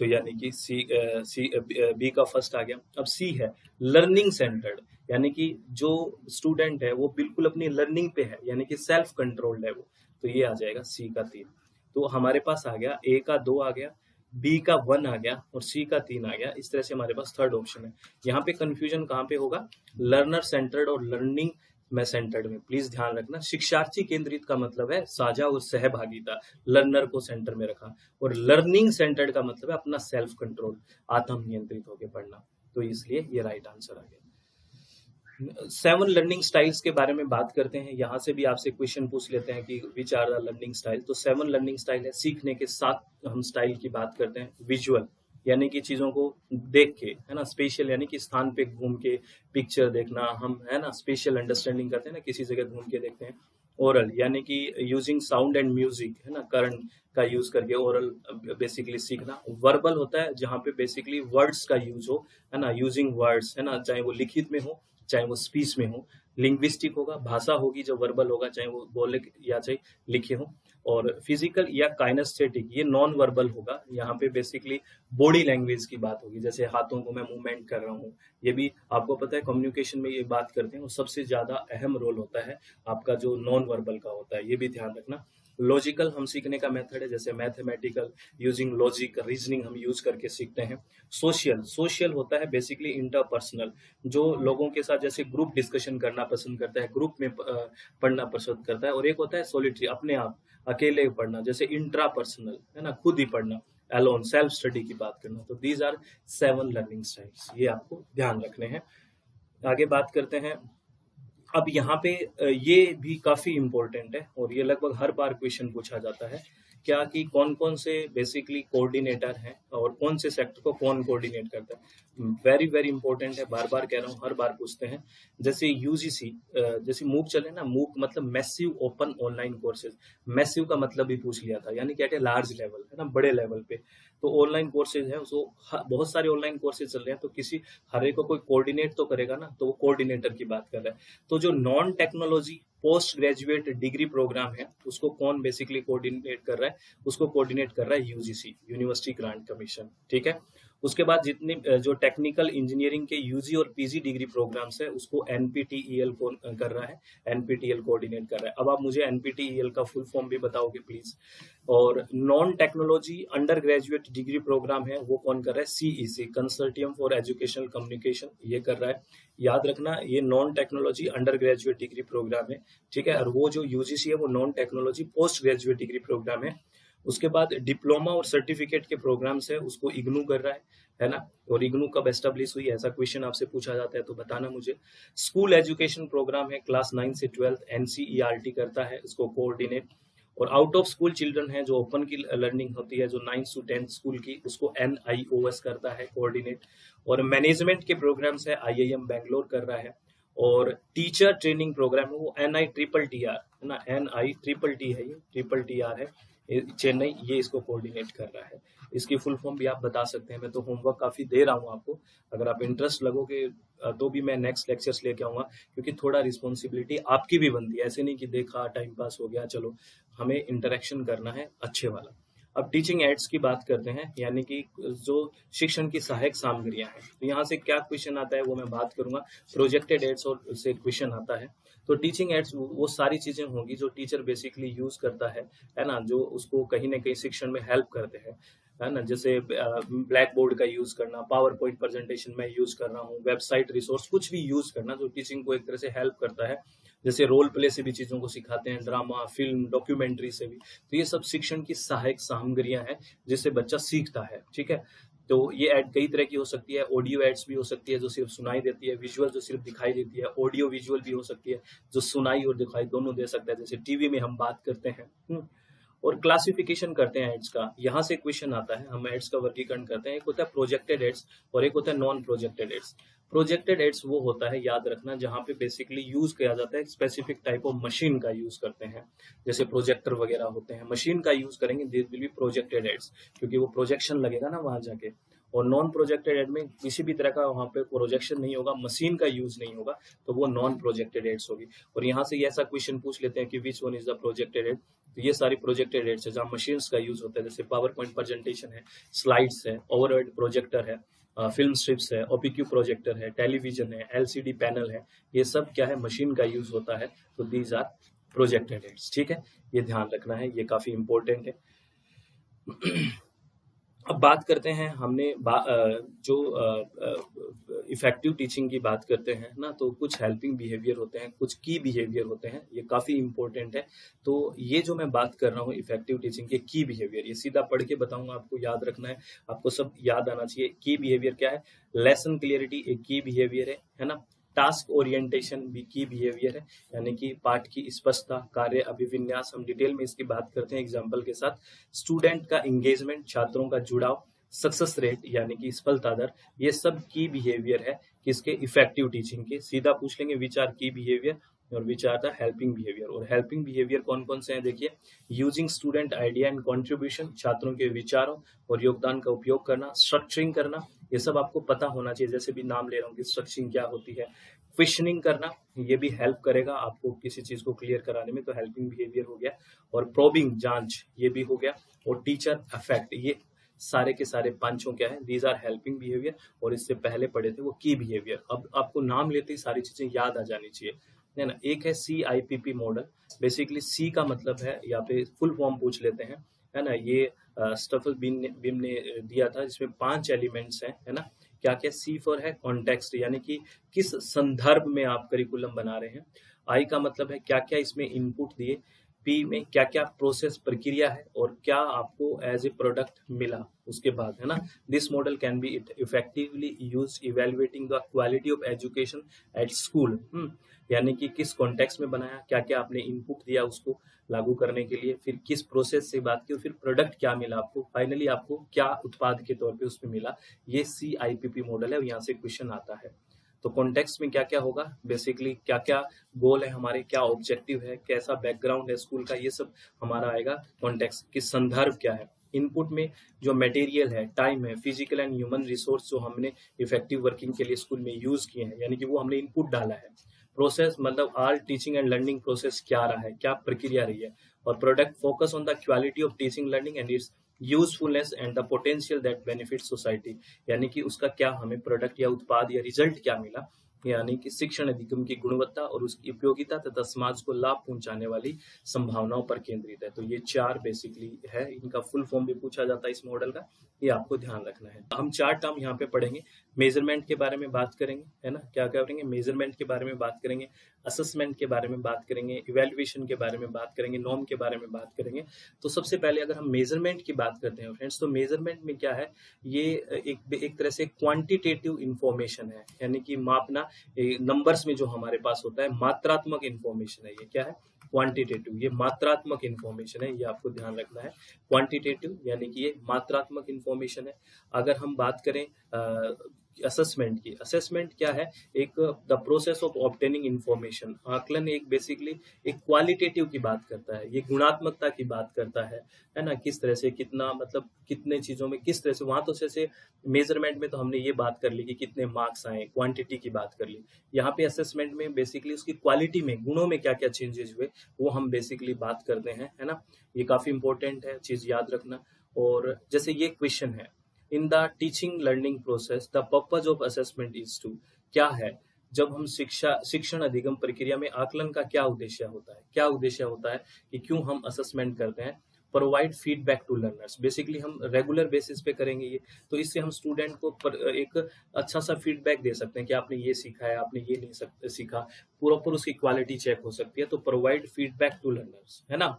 तो यानी कि बी का फर्स्ट आ गया। अब सी है लर्निंग सेंटर्ड, यानी कि जो स्टूडेंट है वो बिल्कुल अपनी लर्निंग पे है, यानी कि सेल्फ कंट्रोल्ड है वो, तो ये आ जाएगा सी का 3। तो हमारे पास आ गया ए का 2 आ गया, बी का 1 आ गया और सी का 3 आ गया। इस तरह से हमारे पास थर्ड ऑप्शन है। यहाँ पे कंफ्यूजन कहाँ पे होगा, लर्नर सेंटर्ड और लर्निंग में सेंटर्ड में, प्लीज ध्यान रखना। शिक्षार्थी केंद्रित का मतलब है साझा और सहभागिता, लर्नर को सेंटर में रखा, और लर्निंग सेंटर्ड का मतलब है अपना सेल्फ कंट्रोल, आत्म नियंत्रित होकर पढ़ना, तो इसलिए ये राइट आंसर आ गया। 7 लर्निंग स्टाइल्स के बारे में बात करते हैं, यहाँ से भी आपसे क्वेश्चन पूछ लेते हैं कि which are the learning style. तो 7 लर्निंग स्टाइल है, सीखने के 7 हम स्टाइल की बात करते हैं। विजुअल, यानी कि चीजों को देख के, है ना। स्पेशल, यानी कि स्थान पे घूम के पिक्चर देखना, हम है ना स्पेशल अंडरस्टैंडिंग करते हैं ना, किसी जगह घूम के देखते हैं। ओरल, यानी कि यूजिंग साउंड एंड म्यूजिक, है ना, करण का यूज करके ओरल बेसिकली सीखना। वर्बल होता है जहाँ पे बेसिकली वर्ड्स का यूज हो, है ना, यूजिंग वर्ड्स, है ना, चाहे वो लिखित में हो चाहे वो स्पीच में हो। लिंग्विस्टिक होगा, भाषा होगी जो वर्बल होगा, चाहे वो बोले या चाहे लिखे हो। और फिजिकल या काइनेस्थेटिक, ये नॉन वर्बल होगा, यहाँ पे बेसिकली बॉडी लैंग्वेज की बात होगी, जैसे हाथों को मैं मूवमेंट कर रहा हूँ, ये भी आपको पता है कम्युनिकेशन में ये बात करते हैं, वो सबसे ज्यादा अहम रोल होता है आपका जो नॉन वर्बल का होता है, ये भी ध्यान रखना। लॉजिकल हम सीखने का मेथड है, जैसे मैथमेटिकल, यूजिंग लॉजिक, रीजनिंग हम यूज करके सीखते हैं। सोशल होता है बेसिकली इंटरपर्सनल, जो लोगों के साथ जैसे ग्रुप डिस्कशन करना पसंद करता है, ग्रुप में पढ़ना पसंद करता है। और एक होता है सॉलिटरी, अपने आप अकेले पढ़ना, जैसे इंट्रापर्सनल, है ना, खुद ही पढ़ना, एलोन, सेल्फ स्टडी की बात करना। तो दीज आर 7 लर्निंग स्टाइल्स, ये आपको ध्यान रखने हैं। आगे बात करते हैं। अब यहाँ पे ये भी काफी इंपॉर्टेंट है और ये लगभग हर बार क्वेश्चन पूछा जाता है, क्या कि कौन कौन से बेसिकली कोऑर्डिनेटर हैं और कौन से सेक्टर को कौन कोऑर्डिनेट करता है। वेरी वेरी इंपॉर्टेंट है, बार बार कह रहा हूँ, हर बार पूछते हैं। जैसे यूजीसी, जैसे मूक चले ना, मूक मतलब massive open online courses, massive का मतलब भी पूछ लिया था, यानी क्या है, लार्ज लेवल, है ना, बड़े लेवल पे। तो ऑनलाइन कोर्सेज है, उसको बहुत सारे ऑनलाइन कोर्सेज चल रहे हैं, तो किसी हर एक को कोई कोऑर्डिनेट तो करेगा ना, तो वो कोऑर्डिनेटर की बात कर रहा है। तो जो non technology post graduate degree programme है, उसको कौन बेसिकली कोऑर्डिनेट कर रहा है, उसको कोऑर्डिनेट कर रहा है यूजीसी, यूनिवर्सिटी ग्रांट कमीशन, ठीक है। उसके बाद जितने जो टेक्निकल इंजीनियरिंग के यूजी और पीजी डिग्री प्रोग्राम्स है, उसको एनपीटीईएल कर रहा है, एनपीटीईएल कोऑर्डिनेट कर रहा है। अब आप मुझे एनपीटीईएल का फुल फॉर्म भी बताओगे प्लीज। और non technology under graduate degree programme है, वो कौन कर रहा है, CEC, consortium for educational communication, ये कर रहा है। याद रखना, ये non technology under graduate degree programme है, ठीक है। और वो जो यूजीसी है वो non technology post graduate degree programme है। उसके बाद डिप्लोमा और सर्टिफिकेट के प्रोग्राम्स है, उसको इग्नू कर रहा है ना। और इग्नू कब एस्टेब्लिश हुई, ऐसा क्वेश्चन आपसे पूछा जाता है तो बताना मुझे। स्कूल एजुकेशन प्रोग्राम है, क्लास 9 से 12 एनसीईआरटी करता है, इसको कोऑर्डिनेट। और आउट ऑफ स्कूल चिल्ड्रन है, जो ओपन की लर्निंग होती है, जो 9 to 10 स्कूल की, उसको NIOS करता है, कोऑर्डिनेट। और मैनेजमेंट के प्रोग्राम्स है, IIM बैंगलोर कर रहा है। और टीचर ट्रेनिंग प्रोग्राम है, वो NITTR है ना, NITT है, ये TTR है चेन्नई, ये इसको कोऑर्डिनेट कर रहा है। इसकी फुल फॉर्म भी आप बता सकते हैं, मैं तो होमवर्क काफी दे रहा हूँ आपको, अगर आप इंटरेस्ट लगोगे तो भी मैं नेक्स्ट लेक्चर्स लेके आऊंगा, क्योंकि थोड़ा रिस्पॉन्सिबिलिटी आपकी भी बनती है, ऐसे नहीं कि देखा टाइम पास हो गया, चलो, हमें इंटरेक्शन करना है अच्छे वाला। अब टीचिंग एड्स की बात करते हैं, यानी कि जो शिक्षण की सहायक सामग्रियां हैं। तो यहाँ से क्या क्वेश्चन आता है वो मैं बात करूंगा। प्रोजेक्टेड एड्स और से क्वेश्चन आता है। तो टीचिंग एड्स वो सारी चीजें होंगी जो टीचर बेसिकली यूज करता है ना, जो उसको कहीं ना कहीं शिक्षण में हेल्प करते हैं, है ना। जैसे ब्लैक बोर्ड का यूज करना, पावर पॉइंट प्रेजेंटेशन में यूज कर रहा हूँ, वेबसाइट रिसोर्स कुछ भी यूज करना जो टीचिंग को एक तरह से हेल्प करता है। जैसे रोल प्ले से भी चीजों को सिखाते हैं, ड्रामा, फिल्म, डॉक्यूमेंट्री से भी। तो ये सब शिक्षण की सहायक सामग्रियां हैं जिससे बच्चा सीखता है, ठीक है। तो ये एड कई तरह की हो सकती है। ऑडियो एड्स भी हो सकती है जो सिर्फ सुनाई देती है, विजुअल जो सिर्फ दिखाई देती है, ऑडियो विजुअल भी हो सकती है जो सुनाई और दिखाई दोनों दे सकता है, जैसे टीवी में हम बात करते हैं। और क्लासिफिकेशन करते हैं एड्स का। यहाँ से क्वेश्चन आता है, हम एड्स का वर्गीकरण करते हैं। एक होता है प्रोजेक्टेड एड्स और एक होता है non projected aids. Projected aids वो होता है, याद रखना, जहाँ पे बेसिकली यूज किया जाता है स्पेसिफिक टाइप ऑफ मशीन का यूज करते हैं, जैसे प्रोजेक्टर वगैरह होते हैं, मशीन का यूज करेंगे, this will be projected aids, क्योंकि वो प्रोजेक्शन लगेगा ना वहां जाके। और नॉन प्रोजेक्टेड एड में किसी भी तरह का वहां पे प्रोजेक्शन नहीं होगा, मशीन का यूज नहीं होगा, तो वो नॉन प्रोजेक्टेड एड्स होगी। और यहाँ से ऐसा क्वेश्चन पूछ लेते हैं कि which one is the projected aid. तो ये सारी प्रोजेक्टेड एड्स है जहाँ मशीन्स का यूज होता है, जैसे पावर पॉइंट प्रेजेंटेशन है, स्लाइड्स है, ओवरहेड प्रोजेक्टर है, फिल्म स्ट्रिप्स है, ओपीक्यू प्रोजेक्टर है, टेलीविजन है, एलसीडी पैनल है, ये सब क्या है, मशीन का यूज होता है। तो दीज आर प्रोजेक्टेड एड्स, ठीक है, ये ध्यान रखना है, ये काफी इंपॉर्टेंट है। अब बात करते हैं, हमने जो इफेक्टिव टीचिंग की बात करते हैं ना, तो कुछ हेल्पिंग बिहेवियर होते हैं, कुछ की बिहेवियर होते हैं, ये काफी इंपॉर्टेंट है। तो ये जो मैं बात कर रहा हूँ इफेक्टिव टीचिंग के की बिहेवियर, ये सीधा पढ़ के बताऊंगा, आपको याद रखना है, आपको सब याद आना चाहिए। की बिहेवियर क्या है? लेसन क्लियरिटी एक की बिहेवियर है ना। टास्क ओरिएंटेशन भी की बिहेवियर है, यानी कि पाठ की स्पष्टता, कार्य अभिविन्यास, हम डिटेल में इसकी बात करते हैं एग्जाम्पल के साथ। स्टूडेंट का एंगेजमेंट, छात्रों का जुड़ाव, सक्सेस रेट यानी कि सफलता दर, ये सब की बिहेवियर है किसके? इफेक्टिव टीचिंग के। सीधा पूछ लेंगे विच आर की बिहेवियर और which are the helping behaviour. और हेल्पिंग बिहेवियर कौन कौन से हैं देखिए, using student idea and contribution, छात्रों के विचारों और योगदान का उपयोग करना, स्ट्रक्चरिंग करना, ये सब आपको पता होना चाहिए, जैसे भी नाम ले रहा हूँ कि स्ट्रक्चरिंग क्या होती है। क्वेश्चनिंग करना, ये भी हेल्प करेगा आपको किसी चीज को क्लियर कराने में, तो हेल्पिंग बिहेवियर हो गया। और प्रोबिंग, जांच, ये भी हो गया। और टीचर अफेक्ट, ये सारे के सारे पांचों क्या है? These are helping behaviour. और इससे पहले पढ़े थे वो की बिहेवियर। अब आपको नाम लेते ही सारी चीजें याद आ जानी चाहिए, है ना। एक है CIPP मॉडल। बेसिकली सी का मतलब है, यहाँ पे फुल फॉर्म पूछ लेते हैं, है ना। ये स्टफल बिम ने दिया था, जिसमें 5 एलिमेंट्स हैं, है ना। क्या क्या? C फॉर है कॉन्टेक्स्ट, यानी कि किस संदर्भ में आप करिकुलम बना रहे हैं। I का मतलब है क्या क्या इसमें इनपुट दिए। P में क्या क्या प्रोसेस, प्रक्रिया है, और क्या आपको एज ए प्रोडक्ट मिला उसके बाद, है ना। This model can be effectively use evaluating the quality of education at school. यानी कि किस कॉन्टेक्स्ट में बनाया, क्या क्या आपने इनपुट दिया उसको लागू करने के लिए, फिर किस प्रोसेस से बात की, फिर प्रोडक्ट क्या मिला आपको, फाइनली आपको क्या उत्पाद के तौर पे उसमें मिला। ये CIPP मॉडल है, और यहाँ से क्वेश्चन आता है। तो कॉन्टेक्स्ट में क्या क्या होगा, बेसिकली क्या क्या गोल है हमारे, क्या ऑब्जेक्टिव है, कैसा बैकग्राउंड है स्कूल का, ये सब हमारा आएगा कॉन्टेक्स्ट। किस संदर्भ क्या है। इनपुट में जो मटेरियल है, टाइम है, फिजिकल एंड ह्यूमन रिसोर्स जो हमने इफेक्टिव वर्किंग के लिए स्कूल में यूज किए हैं, यानी कि वो हमने इनपुट डाला है। प्रोसेस मतलब आल टीचिंग एंड लर्निंग प्रोसेस क्या रहा है, क्या प्रक्रिया रही है। और product focus on the quality of teaching learning and it's usefulness and the potential that benefit society, यानी कि उसका क्या हमें प्रोडक्ट या उत्पाद या रिजल्ट क्या मिला, यानी कि शिक्षण अधिगम की गुणवत्ता और उसकी उपयोगिता तथा समाज को लाभ पहुंचाने वाली संभावनाओं पर केंद्रित है। तो ये 4 बेसिकली है, इनका फुल फॉर्म भी पूछा जाता है इस मॉडल का, ये आपको ध्यान रखना है। हम 4 टर्म यहाँ पे पढ़ेंगे। मेजरमेंट के बारे में बात करेंगे, है ना। क्या क्या करेंगे? मेजरमेंट के बारे में बात करेंगे, असेसमेंट के बारे में बात करेंगे, इवेल्युएशन के बारे में बात करेंगे, नॉर्म के बारे में बात करेंगे। तो सबसे पहले अगर हम मेजरमेंट की बात करते हैं फ्रेंड्स, तो मेजरमेंट में क्या है, ये एक तरह से क्वांटिटेटिव इंफॉर्मेशन है, यानी कि मापना, नंबर्स में जो हमारे पास होता है, मात्रात्मक इंफॉर्मेशन है। ये क्या है? क्वांटिटेटिव, ये मात्रात्मक इंफॉर्मेशन है, ये आपको ध्यान रखना है। क्वांटिटेटिव यानी कि ये मात्रात्मक इंफॉर्मेशन है। अगर हम बात करें असेसमेंट की, असेसमेंट क्या है? एक the process of obtaining information. आकलन एक बेसिकली एक क्वालिटेटिव की बात करता है, ये गुणात्मकता की बात करता है ना। किस तरह से, कितना, मतलब कितने चीजों में किस तरह से, वहां तो जैसे मेजरमेंट में तो हमने ये बात कर ली कि कितने मार्क्स आए, क्वांटिटी की बात कर ली। यहाँ पे असेसमेंट में बेसिकली उसकी क्वालिटी में, गुणों में क्या क्या चेंजेस हुए, वो हम बेसिकली बात करते हैं, है ना। ये काफी इंपॉर्टेंट है, चीज याद रखना। और जैसे ये क्वेश्चन है, in the teaching learning process the purpose of assessment is to, क्या है, जब हम शिक्षण अधिगम प्रक्रिया में आकलन का क्या उद्देश्य होता है, क्या उद्देश्य होता है कि क्यों हम असेसमेंट करते हैं, provide feedback to learners, basically हम रेगुलर बेसिस पे करेंगे ये, तो इससे हम स्टूडेंट को एक अच्छा सा फीडबैक दे सकते हैं कि आपने ये सीखा है, आपने ये नहीं सीखा, प्रॉपर उसकी क्वालिटी चेक हो सकती है। तो प्रोवाइड फीडबैक टू लर्नर्स, है ना,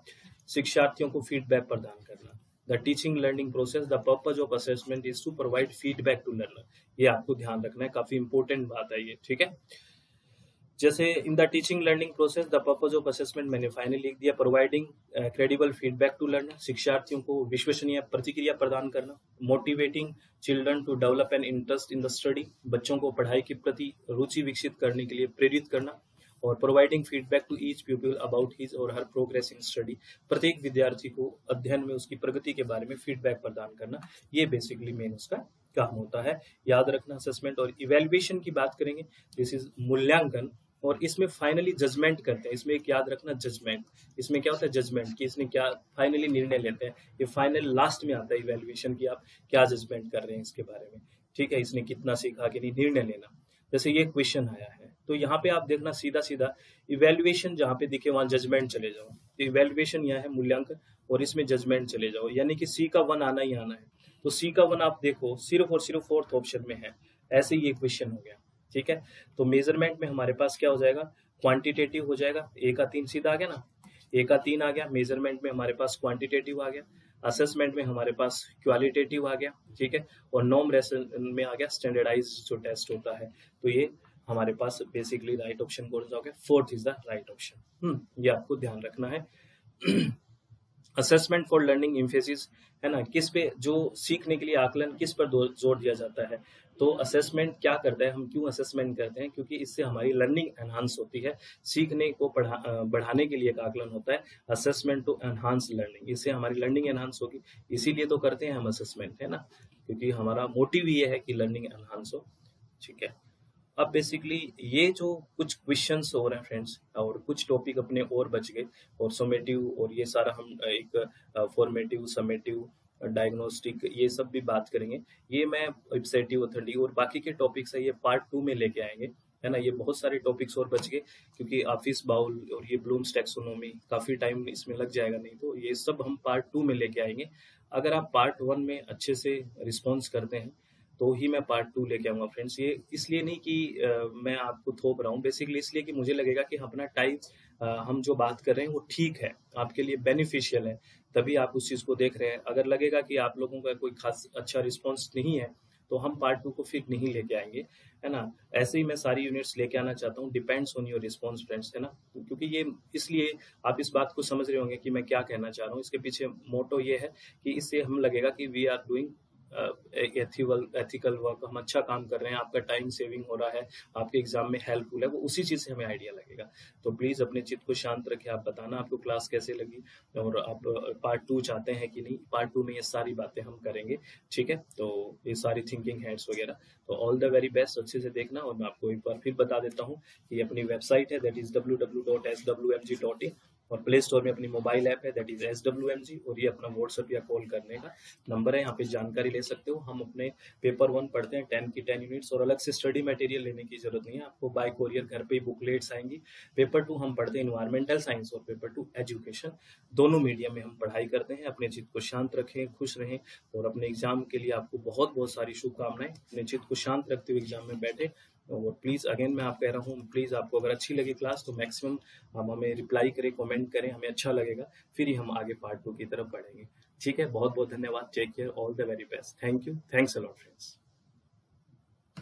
शिक्षार्थियों को फीडबैक प्रदान करना। The teaching learning process the purpose of assessment is to provide feedback to learner, ये आपको ध्यान रखना है, काफी इंपॉर्टेंट बात है ये, ठीक है। जैसे in the teaching learning process the purpose of assessment मैंने फाइनली लिख दिया, providing credible feedback to learner, शिक्षार्थियों को विश्वसनीय प्रतिक्रिया प्रदान करना, motivating children to develop an interest in the study, बच्चों को पढ़ाई के प्रति रुचि विकसित करने के लिए प्रेरित करना, और providing feedback to each people about his और हर प्रोग्रेस इन स्टडी, प्रत्येक विद्यार्थी को अध्ययन में उसकी प्रगति के बारे में फीडबैक प्रदान करना, ये बेसिकली मेन उसका काम होता है। याद रखना, असेसमेंट और इवेल्युएशन की बात करेंगे, दिस इज मूल्यांकन, और इसमें फाइनली जजमेंट करते हैं, इसमें एक याद रखना जजमेंट, इसमें क्या होता है जजमेंट, कि इसने क्या फाइनली निर्णय लेते हैं, ये फाइनल लास्ट में आता है इवेल्युएशन की, आप क्या जजमेंट कर रहे हैं इसके बारे में, ठीक है, इसने कितना सीखा कि नहीं, निर्णय लेना। जैसे ये क्वेश्चन आया है, तो यहाँ पे आप देखना सीधा सीधा इवेल्युएशन जहाँ पे दिखे वहां जजमेंट चले जाओ, तो इवेल्युएशन यहाँ है मूल्यांकन, और इसमें जजमेंट चले जाओ, यानी कि सी का 1 आना ही आना है, तो सी का 1 आप देखो सिर्फ और सिर्फ 4th ऑप्शन में है, ऐसे ही ये क्वेश्चन हो गया, ठीक है। तो मेजरमेंट में हमारे पास क्या हो जाएगा, क्वांटिटेटिव हो जाएगा, ए का 3 सीधा आ गया ना, ए का 3 आ गया, मेजरमेंट में हमारे पास क्वांटिटेटिव आ गया, असेसमेंट में हमारे पास क्वालिटेटिव आ गया, ठीक है, और नॉर्म रेशन में आ गया स्टैंडर्डाइज जो टेस्ट होता है, तो ये हमारे पास बेसिकली राइट ऑप्शन कौन सा हो गया, 4th is the right option, ये आपको ध्यान रखना है। असेसमेंट फॉर लर्निंग एम्फेसिस, है ना, किस पे, जो सीखने के लिए आकलन किस पर जोर दिया जाता है, तो असेसमेंट क्या करता है, हम क्यों असेसमेंट करते हैं, क्योंकि इससे हमारी लर्निंग एनहांस होती है, सीखने को बढ़ाने के लिए एक आकलन होता है, असेसमेंट टू एनहांस लर्निंग, इससे हमारी लर्निंग एनहांस होगी, इसीलिए तो करते हैं हम असेसमेंट, है ना, क्योंकि हमारा मोटिव ये है कि लर्निंग एनहांस हो, ठीक है। अब बेसिकली ये जो कुछ क्वेश्चंस हो रहे हैं फ्रेंड्स, और कुछ टॉपिक अपने और बच गए, और समेटिव और ये सारा हम एक फॉर्मेटिव, समेटिव, डायग्नोस्टिक, ये सब भी बात करेंगे, ये मैं इप्सेटिव, ऑथेंटिक और बाकी के टॉपिक्स है ये पार्ट 2 में लेके आएंगे, है ना। ये बहुत सारे टॉपिक्स और बच गए, क्योंकि ऑफिस बाउल और ये ब्लूम्स टैक्सोनॉमी काफी टाइम इसमें लग जाएगा, नहीं तो ये सब हम पार्ट 2 में लेके आएंगे। अगर आप पार्ट 1 में अच्छे से रिस्पॉन्स करते हैं तो ही मैं पार्ट 2 लेके आऊंगा फ्रेंड्स। ये इसलिए नहीं कि मैं आपको थोप रहा हूँ, बेसिकली इसलिए कि मुझे लगेगा कि अपना टाइम हम जो बात कर रहे हैं वो ठीक है, आपके लिए बेनिफिशियल है, तभी आप उस चीज को देख रहे हैं। अगर लगेगा कि आप लोगों का कोई खास अच्छा रिस्पॉन्स नहीं है तो हम पार्ट 2 को फिर नहीं लेके आएंगे, है ना। ऐसे ही मैं सारी यूनिट्स लेके आना चाहता हूँ, depends on your response friends, है ना। क्योंकि ये इसलिए आप इस बात को समझ रहे होंगे कि मैं क्या कहना चाह रहा हूँ, इसके पीछे मोटो ये है कि इससे हम लगेगा कि we are doing ethical work, हम अच्छा काम कर रहे हैं, आपका टाइम सेविंग हो रहा है, आपके एग्जाम में हेल्पफुल है, वो उसी चीज से हमें आइडिया लगेगा। तो प्लीज अपने चित्त को शांत रखें, आप बताना आपको क्लास कैसे लगी, और आप पार्ट 2 चाहते हैं कि नहीं। पार्ट 2 में ये सारी बातें हम करेंगे, ठीक है। तो ये सारी थिंकिंग हेड्स वगैरह, तो ऑल द वेरी बेस्ट, अच्छे से देखना। और मैं आपको एक बार फिर बता देता हूँ कि अपनी वेबसाइट है, दैट इज www.swmg.in, और प्ले स्टोर में अपनी मोबाइल ऐप है, दैट इज SWMG, और ये अपना व्हाट्सएप या कॉल करने का नंबर है, यहाँ पे जानकारी ले सकते हो। हम अपने पेपर 1 पढ़ते हैं 10 की 10 यूनिट्स, और अलग से स्टडी मटेरियल लेने की जरूरत नहीं है आपको, बाय कोरियर घर पे ही बुकलेट्स आएंगी। पेपर 2 हम पढ़ते हैं इन्वायरमेंटल साइंस, और पेपर 2 एजुकेशन, दोनों मीडियम में हम पढ़ाई करते हैं। अपने चित्त को शांत रखें, खुश रहें, और अपने एग्जाम के लिए आपको बहुत बहुत सारी शुभकामनाएं। अपने चित्त को शांत रखते हुए एग्जाम में बैठे, और प्लीज अगेन मैं आप कह रहा हूँ, प्लीज आपको अगर अच्छी लगी क्लास तो मैक्सिमम हम हमें रिप्लाई करें, कमेंट करें, हमें अच्छा लगेगा, फिर ही हम आगे पार्ट 2 की तरफ बढ़ेंगे, ठीक है। बहुत बहुत धन्यवाद, take care, all the very best, thank you, thanks a lot friends.